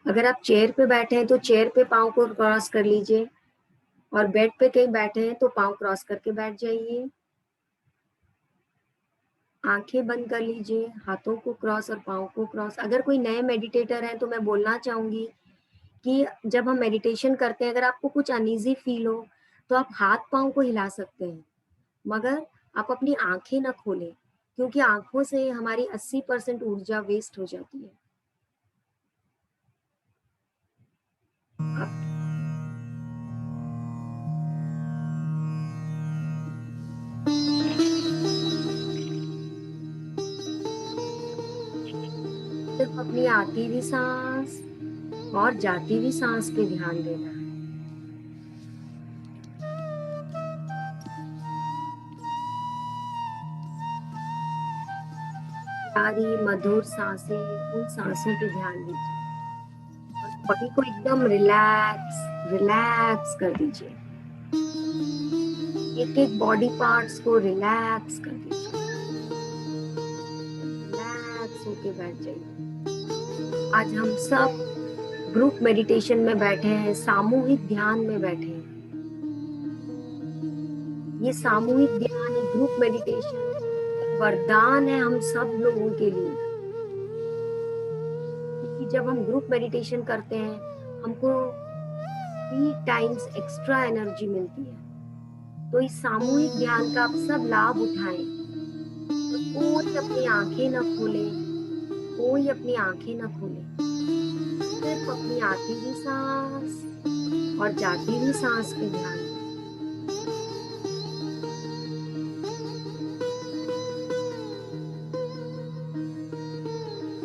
अगर आप चेयर पे बैठे हैं तो चेयर पे पाँव को क्रॉस कर लीजिए, और बेड पे कहीं बैठे हैं तो पाँव क्रॉस करके बैठ जाइए। आंखें बंद कर लीजिए, हाथों को क्रॉस और पाँव को क्रॉस। अगर कोई नए मेडिटेटर हैं तो मैं बोलना चाहूंगी कि जब हम मेडिटेशन करते हैं, अगर आपको कुछ अनईजी फील हो तो आप हाथ पाँव को हिला सकते हैं, मगर आप अपनी आंखें ना खोलें, क्योंकि आंखों से हमारी 80% ऊर्जा वेस्ट हो जाती है। सिर्फ अपनी आती हुई सांस और जाती हुई सांस पे ध्यान देना है। प्यारी मधुर सांसें, उन सांसों पे ध्यान दीजिए और बॉडी को एकदम रिलैक्स रिलैक्स कर दीजिए। एक एक बॉडी पार्ट्स को रिलैक्स कर दीजिए, रिलैक्स होके बैठ जाइए। आज हम सब ग्रुप मेडिटेशन में बैठे हैं, सामूहिक ध्यान में बैठे हैं। ये सामूहिक ध्यान, ये ग्रुप मेडिटेशन वरदान है हम सब लोगों के लिए, क्योंकि जब हम ग्रुप मेडिटेशन करते हैं हमको 3 टाइम्स एक्स्ट्रा एनर्जी मिलती है। तो इस सामूहिक ध्यान का आप सब लाभ उठाएं। तो कोई अपनी आंखें न खोले, कोई अपनी आंखें न खोले, सिर्फ अपनी आती हुई सांस और जाती हुई सांस पे ध्यान दें।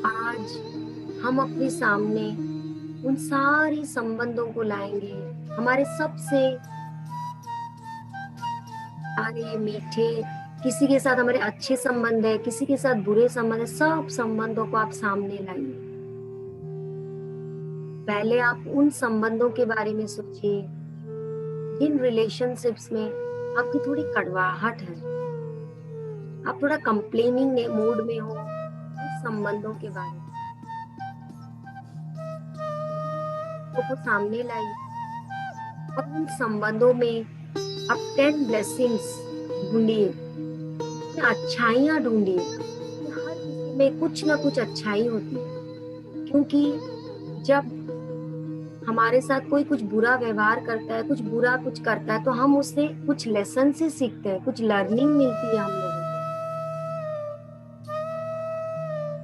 आज हम अपने सामने उन सारे संबंधों को लाएंगे, हमारे सबसे प्यारे मीठे, किसी के साथ हमारे अच्छे संबंध है, किसी के साथ बुरे संबंध है, सब संबंधों को आप सामने लाइए। पहले आप उन संबंधों के बारे में सोचिए जिन रिलेशनशिप्स में आपकी थोड़ी कड़वाहट है, आप थोड़ा कंप्लेनिंग मूड में हो, उन संबंधों के बारे में को सामने लाइए। और उन संबंधों में आप 10 ब्लेसिंग्स ढूंढिए, अच्छाइयां ढूंढिए। हर किसी में कुछ ना कुछ अच्छाई होती है, क्योंकि जब हमारे साथ कोई कुछ बुरा व्यवहार करता है, कुछ बुरा कुछ करता है, तो हम उससे कुछ लेसन से सीखते हैं, कुछ लर्निंग मिलती है हम लोगों को।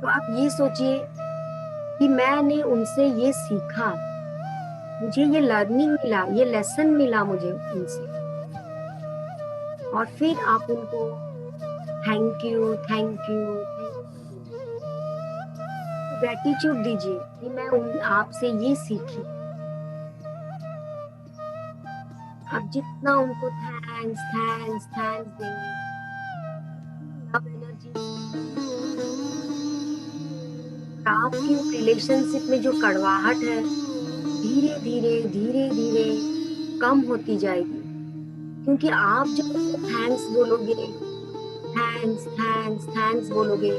तो आप ये सोचिए कि मैंने उनसे ये सीखा, मुझे ये लर्निंग मिला, ये लेसन मिला मुझे उनसे। और फिर आप उनको thank you thank you gratitude दीजिए कि मैं आपसे ये सीखी। आप जितना उनको थैंक्स देंगे। लव एनर्जी आपकी रिलेशनशिप में जो कड़वाहट है धीरे धीरे कम होती जाएगी, क्योंकि आप जब थैंक्स बोलोगे, थैंक्स बोलोगे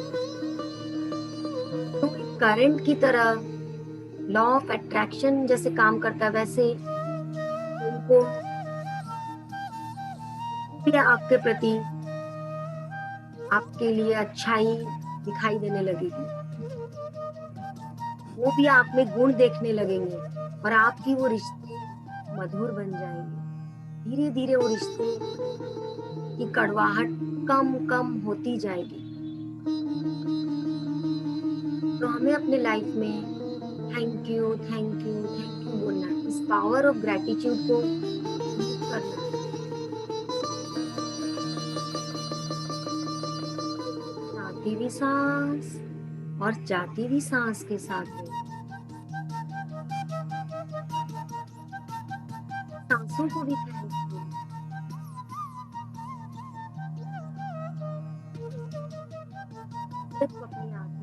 तो एक करंट की तरह लॉ ऑफ अट्रैक्शन जैसे काम करता है, वैसे उनको भी आपके प्रति आपके लिए अच्छाई दिखाई देने लगेगी, वो भी आप में गुण देखने लगेंगे और आपकी वो रिश्ते मधुर बन जाएंगे। धीरे धीरे वो रिश्ते की कड़वाहट कम होती जाएगी। तो हमें अपने लाइफ में थैंक यू बोलना है, इस पावर ऑफ ग्रेटिट्यूड को यूज करना है। आती भी सांस और जाती भी सांस के साथ में सांसों को भी थैंक यू। सिर्फ अपनी आती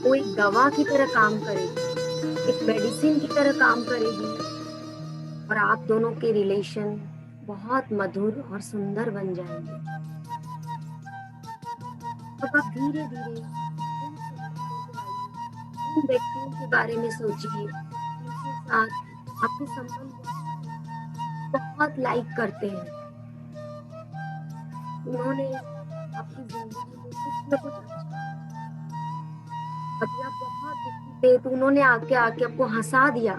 वो एक दवा की तरह काम करेगी, एक मेडिसिन की तरह काम करेगी और आप दोनों के रिलेशन बहुत मधुर और सुंदर बन जाएंगे। अब आप धीरे धीरे उन व्यक्तियों के बारे में सोचिए जिनके साथ आपके संबंध बहुत लाइक करते हैं, उन्होंने आपकी जिंदगी में कुछ न कुछ अच्छा, कभी आप बहुत दुखी थे तो उन्होंने आके आपको हंसा दिया,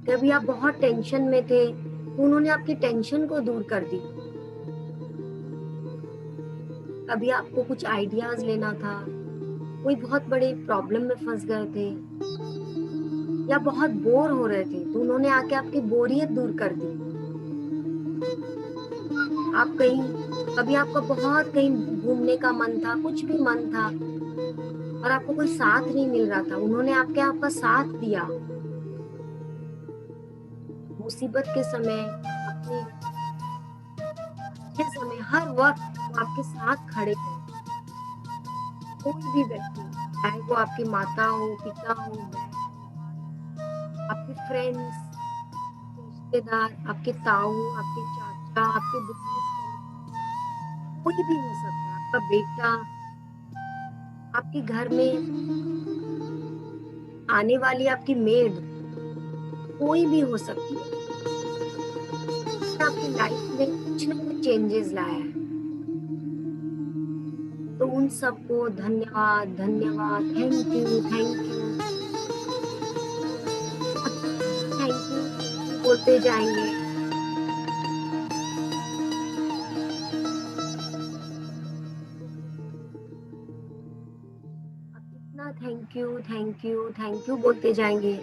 कभी आप बहुत टेंशन में थे तो उन्होंने आपकी टेंशन को दूर कर दी, कभी आपको कुछ आइडियाज लेना था, कोई बहुत बड़े प्रॉब्लम में फंस गए थे या बहुत बोर हो रहे थे तो उन्होंने आके आपकी बोरियत दूर कर दी। आप कभी आपका बहुत कहीं घूमने का मन था, कुछ भी मन था और आपको कोई साथ नहीं मिल रहा था, उन्होंने आपका साथ दिया। मुसीबत के समय, अपने अच्छे समय, हर वक्त वो आपके साथ खड़े थे। कोई भी व्यक्ति, चाहे वो आपकी माता हो, पिता हो, आपके फ्रेंड्स, रिश्तेदार, आपके ताऊ, आपके चाचा, आपके बिजनेस, कोई भी हो सकता है, आपका बेटा, आपके घर में आने वाली आपकी मेड, कोई भी हो सकती है, आपकी लाइफ में कुछ ना कुछ चेंजेस लाया है। तो उन सबको धन्यवाद, थैंक यू बोलते जाएंगे। इतना थैंक यू बोलते जाएंगे,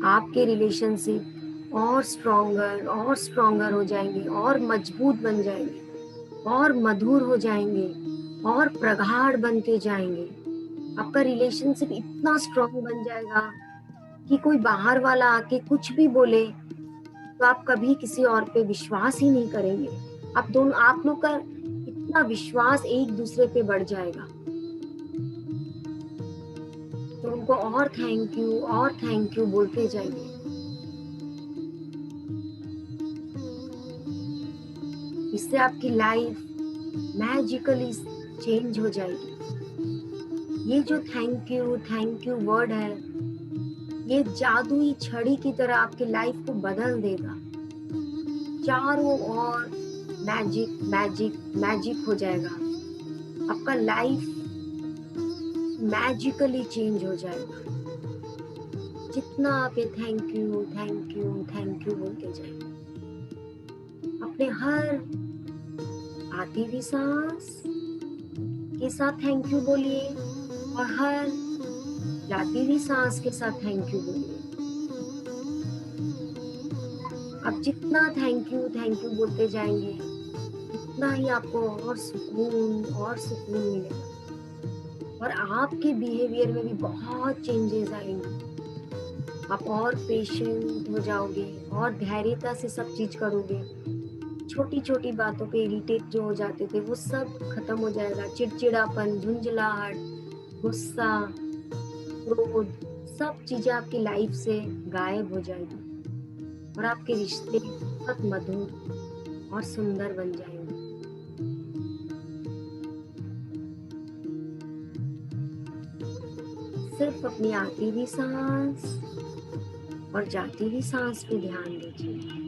आपके रिलेशनशिप और स्ट्रॉन्गर हो जाएंगे और मजबूत बन जाएंगे और मधुर हो जाएंगे और प्रगाढ़ बनते जाएंगे। आपका रिलेशनशिप इतना स्ट्रॉन्ग बन जाएगा कि कोई बाहर वाला आके कुछ भी बोले तो आप कभी किसी और पे विश्वास ही नहीं करेंगे। आप लोग का इतना विश्वास एक दूसरे पे बढ़ जाएगा। तो उनको और थैंक यू बोलते जाइए। इससे आपकी लाइफ मैजिकली चेंज हो जाएगी। ये जो थैंक यू वर्ड है, ये जादुई छड़ी की तरह आपकी लाइफ को बदल देगा। चारों ओर मैजिक हो जाएगा। आपका लाइफ मैजिकली चेंज हो जाएगा। जितना आप ये thank you thank you thank you बोलते जाएंगे, अपने हर आती हुई सांस के साथ थैंक यू बोलिए और हर जाती हुई सांस के साथ थैंक यू बोलिए। आप जितना थैंक यू बोलते जाएंगे उतना ही आपको और सुकून मिलेगा और आपके बिहेवियर में भी बहुत चेंजेस आएंगे। आप और पेशेंट हो जाओगे और धैर्यता से सब चीज करोगे। छोटी छोटी बातों पे इरिटेट जो हो जाते थे वो सब खत्म हो जाएगा। चिड़चिड़ापन, झुंझलाहट, गुस्सा, क्रोध, सब चीजें आपकी लाइफ से गायब हो जाएगी और आपके रिश्ते बहुत मधुर और सुंदर बन जाएंगे। सिर्फ अपनी आती हुई सांस और जाती हुई सांस पे ध्यान दीजिए।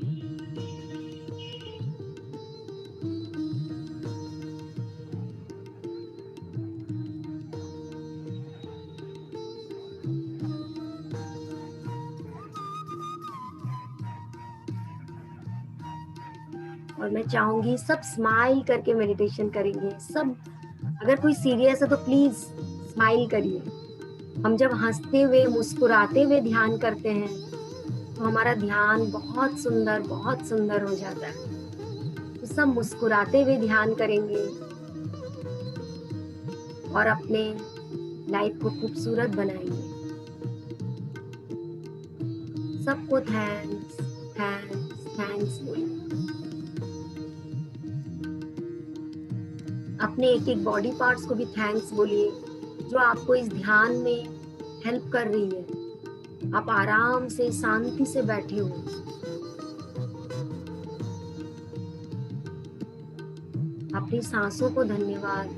और मैं चाहूंगी सब स्माइल करके मेडिटेशन करेंगे। सब अगर कोई सीरियस है तो प्लीज स्माइल करिए। हम जब हंसते हुए मुस्कुराते हुए ध्यान करते हैं तो हमारा ध्यान बहुत सुंदर हो जाता है। तो सब मुस्कुराते हुए ध्यान करेंगे और अपने लाइफ को खूबसूरत बनाएंगे। सबको थैंक्स थैंक्स थैंक्स बोलिए। अपने एक एक बॉडी पार्ट्स को भी थैंक्स बोलिए जो आपको इस ध्यान में हेल्प कर रही है। आप आराम से शांति से बैठे हो। अपनी सांसों को धन्यवाद,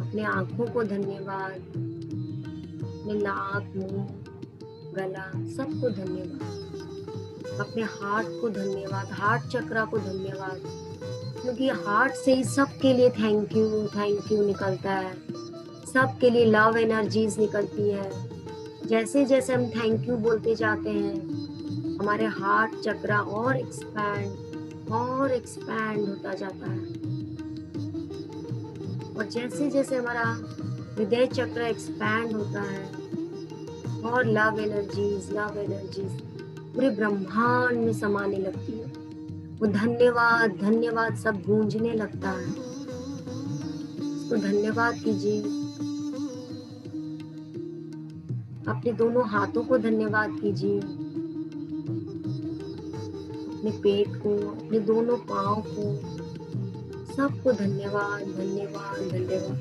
अपने आंखों को धन्यवाद, अपने नाक, मुंह, गला, सबको धन्यवाद। अपने हार्ट को धन्यवाद, हार्ट चक्रा को धन्यवाद, क्योंकि हार्ट से ही सबके लिए थैंक यू निकलता है। सबके लिए लव एनर्जीज निकलती है। जैसे जैसे हम थैंक यू बोलते जाते हैं हमारे हार्ट चक्रा और एक्सपैंड होता जाता है। और जैसे जैसे हमारा हृदय चक्र एक्सपैंड होता है और लव एनर्जीज पूरे ब्रह्मांड में समाने लगती है। वो धन्यवाद धन्यवाद सब गूंजने लगता है। उसको धन्यवाद कीजिए। अपने दोनों हाथों को धन्यवाद कीजिए, अपने पेट को, अपने दोनों पाँव को, सबको धन्यवाद धन्यवाद धन्यवाद।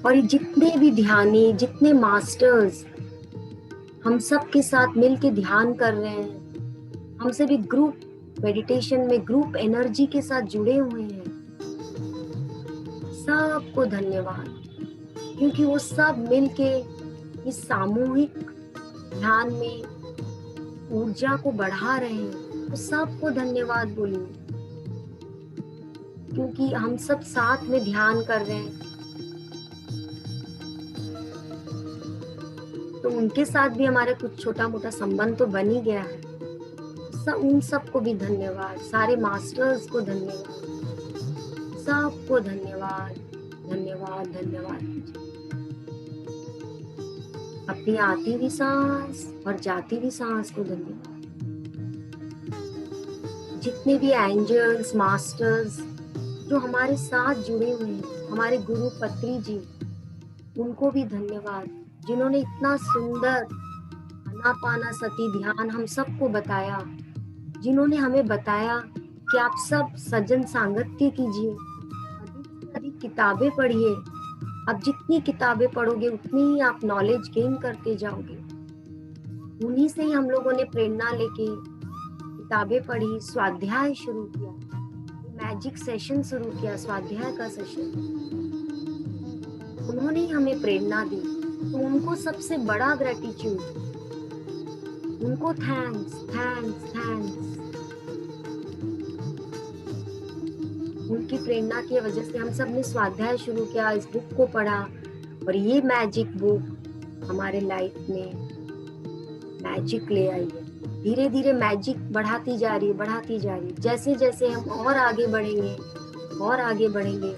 और ये जितने भी ध्यानी, जितने मास्टर्स हम सब के साथ मिलके ध्यान कर रहे हैं, हमसे भी ग्रुप मेडिटेशन में ग्रुप एनर्जी के साथ जुड़े हुए हैं, सबको धन्यवाद। क्योंकि वो सब मिलके इस सामूहिक ध्यान में ऊर्जा को बढ़ा रहे हैं। तो सबको धन्यवाद बोलिए, क्योंकि हम सब साथ में ध्यान कर रहे हैं। तो उनके साथ भी हमारे कुछ छोटा मोटा संबंध तो बन ही गया है। उन सबको भी धन्यवाद, सारे मास्टर्स को धन्यवाद, सबको धन्यवाद धन्यवाद धन्यवाद। अपनी आती हुई सांस और जाती हुई सांस को धन्यवाद। जितने भी एंजल्स, मास्टर्स जो हमारे साथ जुड़े हुए हैं, हमारे गुरु पत्री जी, उनको भी धन्यवाद, जिन्होंने इतना सुंदर आनापानसति ध्यान हम सबको बताया, जिन्होंने हमें बताया कि आप सब सज्जन सांगत्य कीजिए, अधिक से अधिक किताबें पढ़िए। आप जितनी किताबें पढ़ोगे उतनी ही आप नॉलेज गेन करते जाओगे। उन्हीं से ही हम लोगों ने प्रेरणा लेके किताबें पढ़ी, स्वाध्याय शुरू किया, मैजिक सेशन शुरू किया, स्वाध्याय का सेशन। उन्होंने ही हमें प्रेरणा दी, तो उनको सबसे बड़ा ग्रेटिट्यूड, उनको थैंक्स थैंक्स थैंक्स। उनकी प्रेरणा की वजह से हम सब ने स्वाध्याय शुरू किया, इस बुक को पढ़ा और ये मैजिक बुक हमारे लाइफ में मैजिक ले आई है। धीरे धीरे मैजिक बढ़ाती जा रही है। जैसे जैसे हम और आगे बढ़ेंगे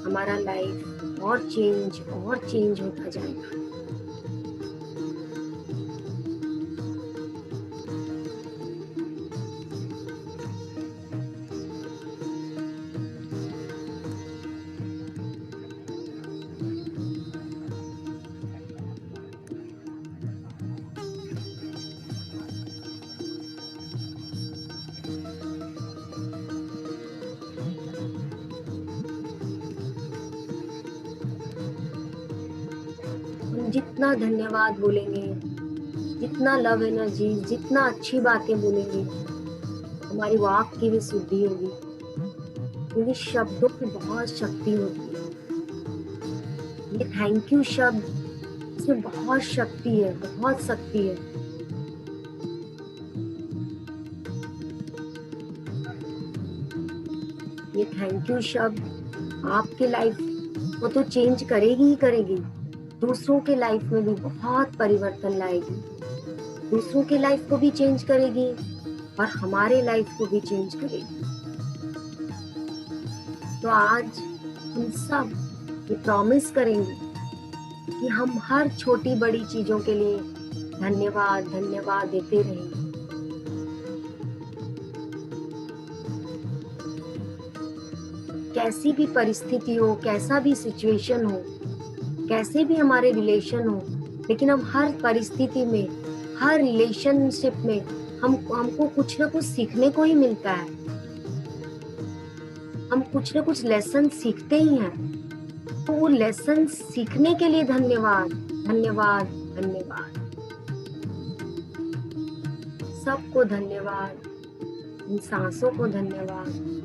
हमारा लाइफ और चेंज होता जाएगा। हम जितना धन्यवाद बोलेंगे, जितना लव एनर्जी, जितना अच्छी बातें बोलेंगे, हमारी वाक की भी शुद्धि होगी, क्योंकि शब्दों की बहुत शक्ति होती है। ये थैंक यू शब्द, इसमें बहुत शक्ति है, बहुत शक्ति है। ये थैंक यू शब्द आपके लाइफ को तो चेंज करेगी ही करेगी, दूसरों के लाइफ में भी बहुत परिवर्तन लाएगी, दूसरों के लाइफ को भी चेंज करेगी और हमारे लाइफ को भी चेंज करेगी। तो आज हम सब ये प्रॉमिस करेंगे कि हम हर छोटी बड़ी चीजों के लिए धन्यवाद देते रहेंगे। कैसी भी परिस्थिति हो, कैसा भी सिचुएशन हो, कैसे भी हमारे रिलेशन हो, लेकिन हम हर परिस्थिति में, हर रिलेशनशिप में हमको कुछ ना कुछ सीखने को ही मिलता है। हम कुछ ना कुछ लेसन सीखते ही हैं। तो वो लेसन सीखने के लिए धन्यवाद। सबको धन्यवाद, इन सांसों को धन्यवाद।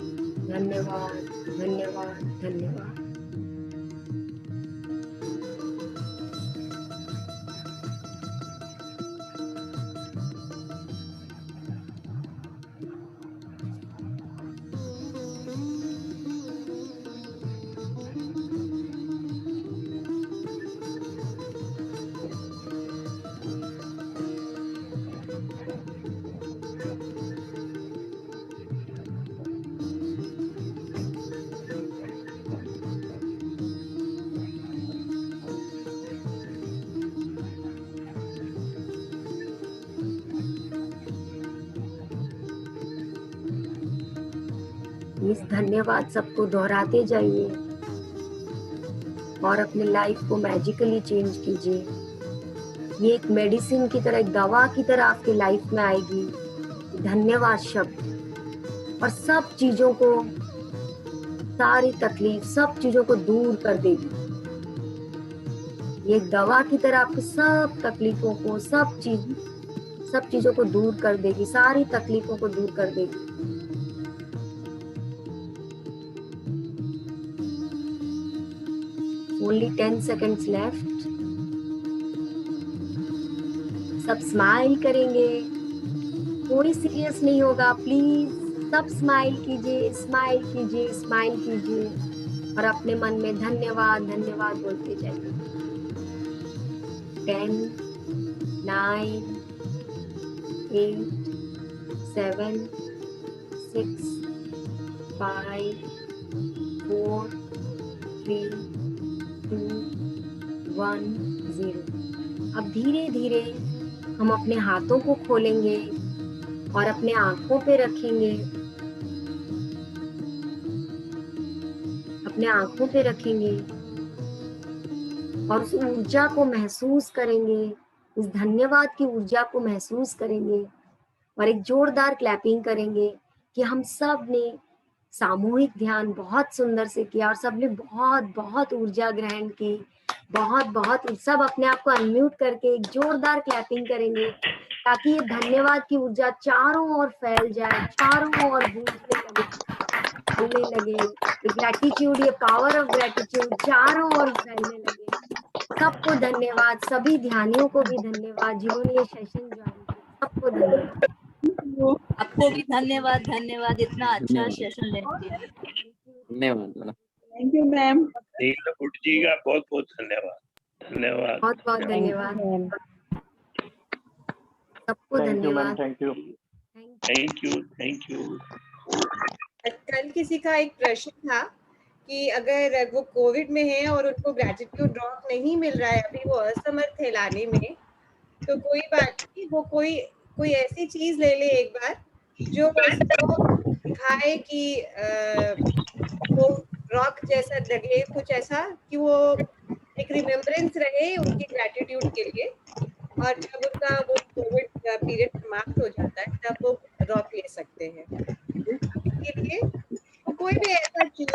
इस धन्यवाद सबको दोहराते जाइए और अपने लाइफ को मैजिकली चेंज कीजिए। ये एक मेडिसिन की तरह, एक दवा की तरह आपके लाइफ में आएगी धन्यवाद शब्द, और सब चीजों को, सारी तकलीफ, सब चीजों को दूर कर देगी। ये दवा की तरह आपकी सब तकलीफों को, सब चीजों को दूर कर देगी, सारी तकलीफों को दूर कर देगी। Only 10 seconds left. सब स्माइल करेंगे, कोई सीरियस नहीं होगा, प्लीज सब स्माइल कीजिए और अपने मन में धन्यवाद बोलते जाइए। 10, 9, 8, 7, 6, 5, 4, 3, 2, 1, 0। अब धीरे धीरे हम अपने हाथों को खोलेंगे और अपने आंखों पे रखेंगे, और उस ऊर्जा को महसूस करेंगे, इस धन्यवाद की ऊर्जा को महसूस करेंगे और एक जोरदार क्लैपिंग करेंगे कि हम सब ने सामूहिक ध्यान बहुत सुंदर से किया और सबने बहुत ऊर्जा ग्रहण की। बहुत सब अपने आप को अनम्यूट करके एक जोरदार क्लैपिंग करेंगे ताकि ये धन्यवाद की ऊर्जा चारों ओर फैल जाए, चारों ओर फैलने लगे। ग्रैटिट्यूड, ये पावर ऑफ ग्रैटिट्यूड चारों ओर फैलने लगे। सबको धन्यवाद, सभी ध्यानियों को भी धन्यवाद जिन्होंने ये सेशन ज्वाइन किया, सबको धन्यवाद। आपको भी धन्यवाद, इतना अच्छा सेशन लेने के लिए। धन्यवाद। Thank you ma'am. Neelkut ji का बहुत बहुत धन्यवाद। धन्यवाद। बहुत बहुत धन्यवाद सबको, धन्यवाद। Thank you. Thank you. कल किसी का एक प्रश्न था कि अगर वो कोविड में है और उनको ग्रेटिट्यूड ड्रॉप नहीं मिल रहा है, अभी वो असमर्थ है लाने में, तो कोई बात नहीं, वो कोई ऐसी चीज ले ले एक बार जो उसको दिखाए कि वो रॉक जैसा लगे, कुछ ऐसा कि वो एक रिमेम्बरेंस रहे उनकी ग्रेटिट्यूड के लिए, और जब उनका वो कोविड पीरियड समाप्त हो जाता है तब वो रॉक ले सकते हैं। इसके लिए कोई भी ऐसा चीज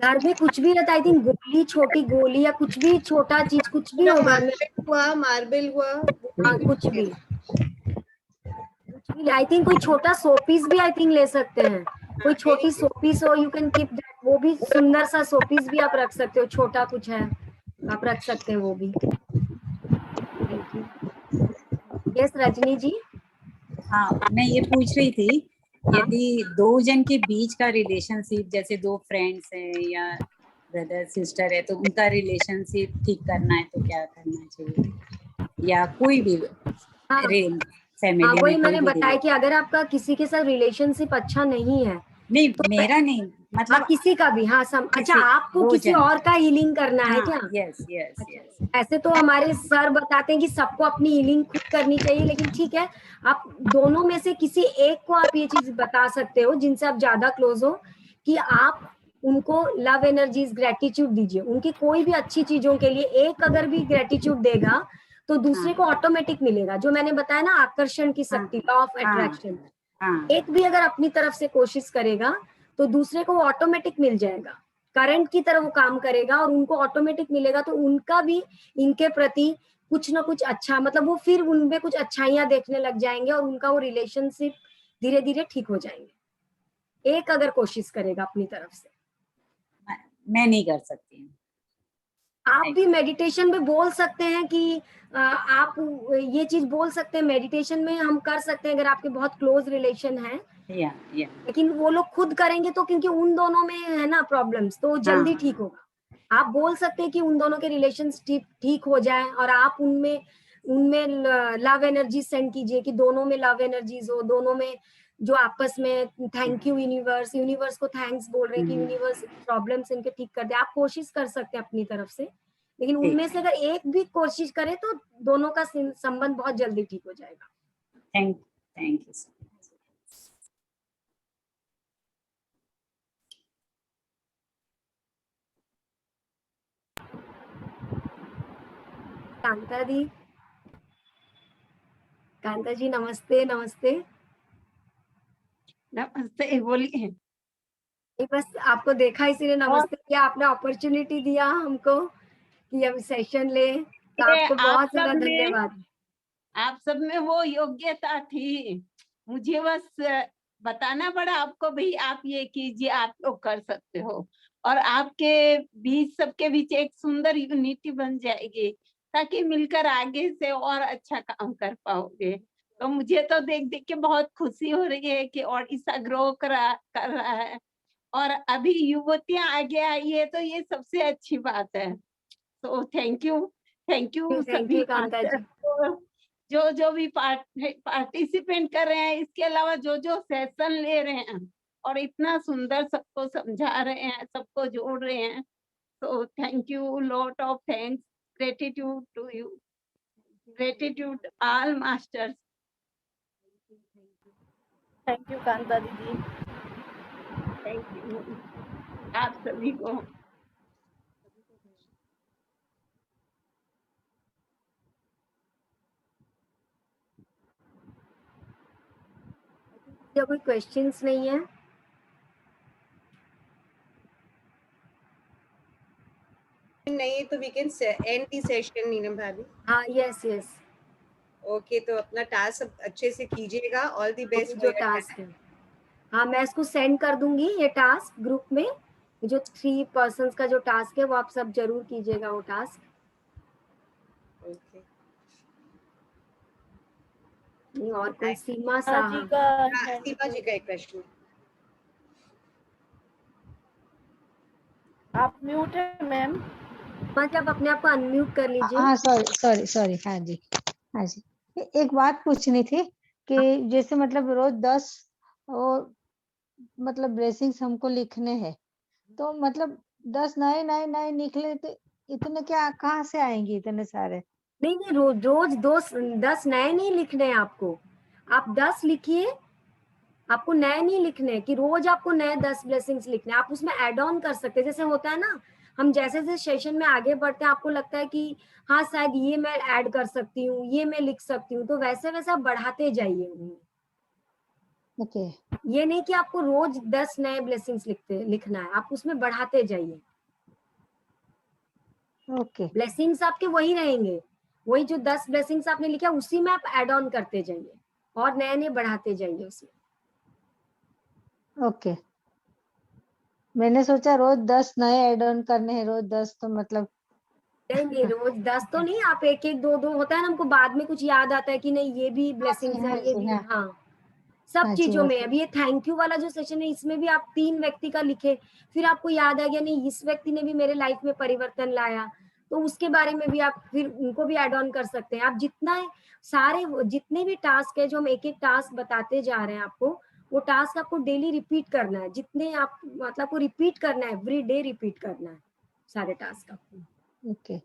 घर में कुछ भी रहता, आई थिंक गोली, छोटी गोली या कुछ भी छोटा चीज, कुछ भी होगा, मार्बल हुआ, हाँ कुछ भी आई थिंक कोई छोटा सोपीस भी आई थिंक ले सकते हैं, कोई छोटी सोपीस हो, यू कैन कीप दैट, वो भी सुंदर सा सोपीस भी आप रख सकते हो, छोटा कुछ है आप रख सकते हैं वो भी। Thank you. यस रजनी जी। हाँ, मैं ये पूछ रही थी, यदि दो जन के बीच का रिलेशनशिप, जैसे दो फ्रेंड्स है या ब्रदर सिस्टर है, तो उनका रिलेशनशिप ठीक करना है तो क्या करना चाहिए, या कोई भी फैमिली वही में मैंने बताया कि अगर आपका किसी के साथ रिलेशनशिप अच्छा नहीं है, नहीं तो मेरा नहीं, मतलब किसी का भी, हाँ अच्छा आपको किसी और का हीलिंग करना है क्या? Yes yes yes. ऐसे तो हमारे सर बताते हैं कि सबको अपनी हीलिंग खुद करनी चाहिए, लेकिन ठीक है, आप दोनों में से किसी एक को आप ये चीज बता सकते हो जिनसे आप ज्यादा क्लोज हो, कि आप उनको लव एनर्जीज, ग्रेटिट्यूड दीजिए उनकी कोई भी अच्छी चीजों के लिए। एक अगर भी ग्रेटिट्यूड देगा तो दूसरे को ऑटोमेटिक मिलेगा, जो मैंने बताया ना, आकर्षण की शक्ति, लॉ ऑफ अट्रैक्शन। एक भी अगर अपनी तरफ से कोशिश करेगा तो दूसरे को ऑटोमेटिक मिल जाएगा, करंट की तरह वो काम करेगा और उनको ऑटोमेटिक मिलेगा, तो उनका भी इनके प्रति कुछ ना कुछ अच्छा, मतलब वो फिर उनमें कुछ अच्छाइयां देखने लग जाएंगे और उनका वो रिलेशनशिप धीरे धीरे ठीक हो जाएंगे, एक अगर कोशिश करेगा अपनी तरफ से। मैं नहीं कर सकती। आप भी मेडिटेशन में बोल सकते हैं कि आप ये चीज बोल सकते हैं, मेडिटेशन में हम कर सकते हैं अगर आपके बहुत क्लोज रिलेशन है, लेकिन वो लोग खुद करेंगे तो, क्योंकि उन दोनों में है ना प्रॉब्लम्स, तो जल्दी ठीक होगा। आप बोल सकते हैं कि उन दोनों के रिलेशन ठीक हो जाए और आप उनमें लव एनर्जी सेंड कीजिए, कि दोनों में लव एनर्जीज हो, दोनों में जो आपस में थैंक यू यूनिवर्स को थैंक्स बोल रहे हैं कि यूनिवर्स प्रॉब्लम्स इनके ठीक कर दे। आप कोशिश कर सकते हैं अपनी तरफ से, लेकिन उनमें से अगर एक भी कोशिश करे तो दोनों का संबंध बहुत जल्दी ठीक हो जाएगा। Thank you. कांता जी नमस्ते। नमस्ते बोलिए। बस आपको देखा इसीलिए नमस्ते किया, आपने अपॉर्चुनिटी दिया हमको कि हम सेशन ले, तो आपको बहुत ज्यादा धन्यवाद। आप सब में वो योग्यता थी, मुझे बस बताना पड़ा आपको, भाई आप ये कीजिए, आप लोग कर सकते हो, और आपके बीच, सबके बीच एक सुंदर यूनिटी बन जाएगी, ताकि मिलकर आगे से और अच्छा काम कर पाओगे। तो मुझे तो देख देख के बहुत खुशी हो रही है कि ओडिशा ग्रो कर रहा है, और अभी युवतियां आगे आई है, तो ये सबसे अच्छी बात है। तो थैंक यू सभी कांता जी, जो भी पार्टिसिपेंट कर रहे हैं, इसके अलावा जो सेशन ले रहे हैं और इतना सुंदर सबको समझा रहे हैं, सबको जोड़ रहे हैं। तो thank you, lot of thanks, gratitude to you, gratitude all masters. Thank you Kanta दीदी। थैंक यू आप सभी को। क्या कोई क्वेश्चंस नहीं है? नहीं तो we can end the session Neelam भाभी। हाँ यस ओके, तो अपना टास्क अच्छे से कीजिएगा, ऑल द बेस्ट जो टास्क है। हाँ मैं इसको सेंड कर दूंगी, ये टास्क ग्रुप में, जो 3 पर्सन्स का जो टास्क है वो आप सब जरूर कीजिएगा वो टास्क। ओके। और कोई सीमा जी का एक प्रश्न। आप म्यूट है मैम। मतलब अपने आप को अनम्यूट कर लीजिए। हाँ सॉरी हाँ जी हाँ जी। एक बात पूछनी थी कि जैसे मतलब रोज 10 और मतलब ब्लेसिंग्स हमको लिखने हैं, तो मतलब 10 नए निकले तो इतने क्या कहाँ से आएंगे इतने सारे? नहीं नहीं, रोज रोज 10 नए नहीं लिखने हैं आपको। आप 10 लिखिए, आपको नए नहीं लिखने कि रोज आपको नए 10 ब्लेसिंग्स लिखने। आप उसमें ऐड ऑन कर सकते हैं, जैसे होता है ना, हम जैसे जैसे सेशन में आगे बढ़ते हैं आपको लगता है कि हाँ शायद ये मैं ऐड कर सकती हूँ, ये मैं लिख सकती हूँ, तो वैसे वैसे आप बढ़ाते जाइए उन्हें। ओके ये नहीं कि आपको रोज 10 नए ब्लेसिंग्स लिखना है, आप उसमें बढ़ाते जाइए। ओके ब्लेसिंग्स आपके वही रहेंगे, वही जो 10 ब्लेसिंग्स आपने लिखा उसी में आप ऐड ऑन करते जाइए और नए नए बढ़ाते जाइए उसमें। ओके। मैंने सोचा रोज 10 नए ऐड ऑन करने हैं, रोज 10 तो मतलब नहीं रोज 10 तो नहीं, आप एक एक दो दो होता है ना, हमको बाद में कुछ याद आता है कि नहीं ये भी ब्लेसिंग्स है, ये भी। हाँ सब हाँ जी चीजों में। ओके अभी ये थैंक यू वाला जो सेशन है इसमें भी आप 3 व्यक्ति का लिखे, फिर आपको याद आ गया नहीं इस व्यक्ति ने भी मेरे लाइफ में परिवर्तन लाया, तो उसके बारे में भी आप फिर उनको भी ऐड ऑन कर सकते हैं। आप जितना सारे जितने भी टास्क है जो हम एक एक टास्क बताते जा रहे हैं आपको, वो टास्क आपको डेली रिपीट करना है। जितने आप मतलब को रिपीट करना है, एवरी डे रिपीट करना है सारे टास्क आपको। ओके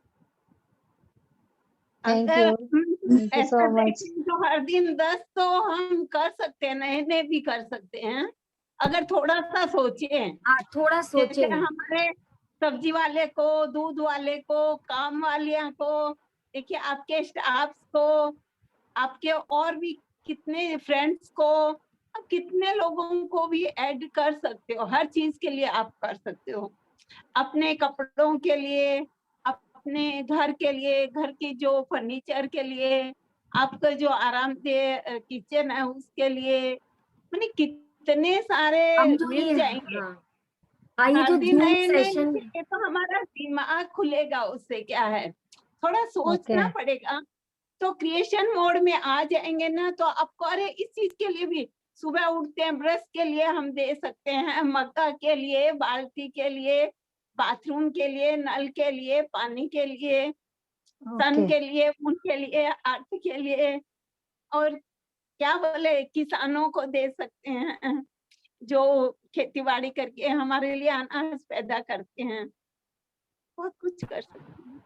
थैंक अगर यू थैंक यू ऐसा सो मच। देखें तो हर दिन 10 तो हम कर सकते हैं, नए नए भी कर सकते हैं अगर थोड़ा सा सोचे। हाँ थोड़ा जैसे सोचे। हमारे सब्जी वाले को, दूध वाले को, काम वालिया को, देखिए आपके स्टाफ्स को, आपके और भी कितने फ्रेंड्स को, आप कितने लोगों को भी ऐड कर सकते हो। हर चीज के लिए आप कर सकते हो, अपने कपड़ों के लिए, अपने घर के लिए, घर की जो फर्नीचर के लिए, आपका जो आरामदेह किचन है उसके लिए, माने कितने सारे हम जो मिल ये जाएंगे। हाँ ये हर जो दिन जूम नए नए सेशन लिखेंगे तो हमारा दिमाग खुलेगा, उससे क्या है थोड़ा ओके सोचना पड़ेगा। तो क्रिएशन मोड में आ जाएंगे ना, तो आपको अरे इस चीज के लिए भी सुबह उठते हैं ब्रश के लिए हम दे सकते हैं, मग्गा के लिए, बाल्टी के लिए, बाथरूम के लिए, नल के लिए, पानी के लिए, सन ओके के लिए, मून के लिए, अर्थ के लिए, और क्या बोले किसानों को दे सकते हैं जो खेती बाड़ी करके हमारे लिए अनाज पैदा करते हैं। बहुत कुछ कर सकते हैं।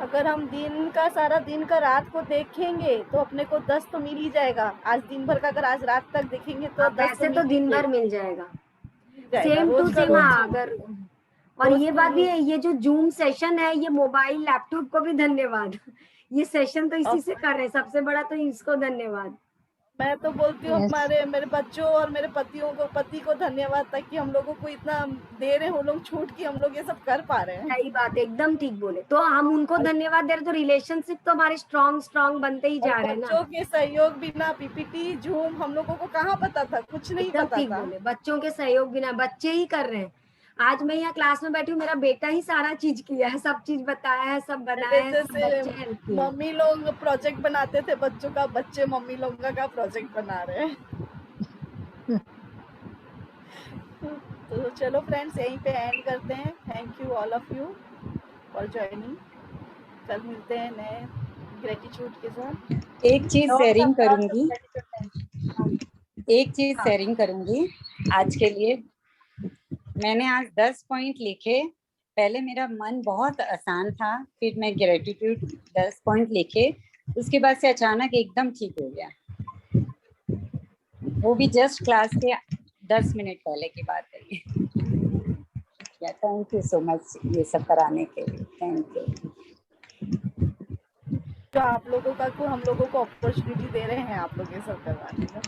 अगर हम दिन का सारा दिन का रात को देखेंगे तो अपने को 10 तो मिल ही जाएगा। आज दिन भर का अगर आज रात तक देखेंगे तो 10 वैसे तो दिन भर मिल जाएगा, सेम टू रोज का सेम। रोज। हाँ अगर और रोज ये को बात भी रोज। है, ये जो जूम सेशन है ये मोबाइल लैपटॉप को भी धन्यवाद। ये सेशन तो इसी से कर रहे हैं, सबसे बड़ा तो इसको धन्यवाद। मैं तो बोलती हूँ यस मेरे बच्चों और मेरे पति को धन्यवाद तक कि हम लोगों को इतना दे रहे हैं, वो लोग छूट की हम लोग ये सब कर पा रहे हैं। सही बात है, एकदम ठीक बोले। तो हम उनको धन्यवाद दे रहे, तो रिलेशनशिप तो हमारे स्ट्रॉन्ग बनते ही और जा रहे हैं ना। बच्चों के सहयोग बिना पीपीटी जूम हम लोगों को कहाँ पता था, कुछ नहीं एकदम पता ठीक था। बोले, बच्चों के सहयोग बिना बच्चे ही कर रहे हैं। आज मैं यहाँ क्लास में बैठी हूँ, मेरा बेटा ही सारा चीज किया है, सब चीज बताया है, सब बनाया है, सब जैसे बच्चे हेल्प किए। मम्मी लोग प्रोजेक्ट बनाते थे बच्चों का, बच्चे मम्मी लोगों का प्रोजेक्ट बना रहे हैं। तो चलो फ्रेंड्स यहीं पे एंड करते हैं। Thank you all of you for joining. कल मिलते हैं नए ग्रेटिट्यूड के साथ। एक चीज शेयरिंग करूंगी, आज के लिए। मैंने आज 10 पॉइंट लिखे। पहले मेरा मन बहुत आसान था, फिर मैं ग्रेटिट्यूड 10 पॉइंट लिखे, उसके बाद से अचानक एकदम ठीक हो गया। वो भी जस्ट क्लास के 10 मिनट पहले की बात है ये। थैंक यू सो मच ये सब कराने के लिए, थैंक यू। जो आप लोगों का को हम लोगों को अपॉर्चुनिटी दे रहे हैं आप लोग ये सब करवाने का।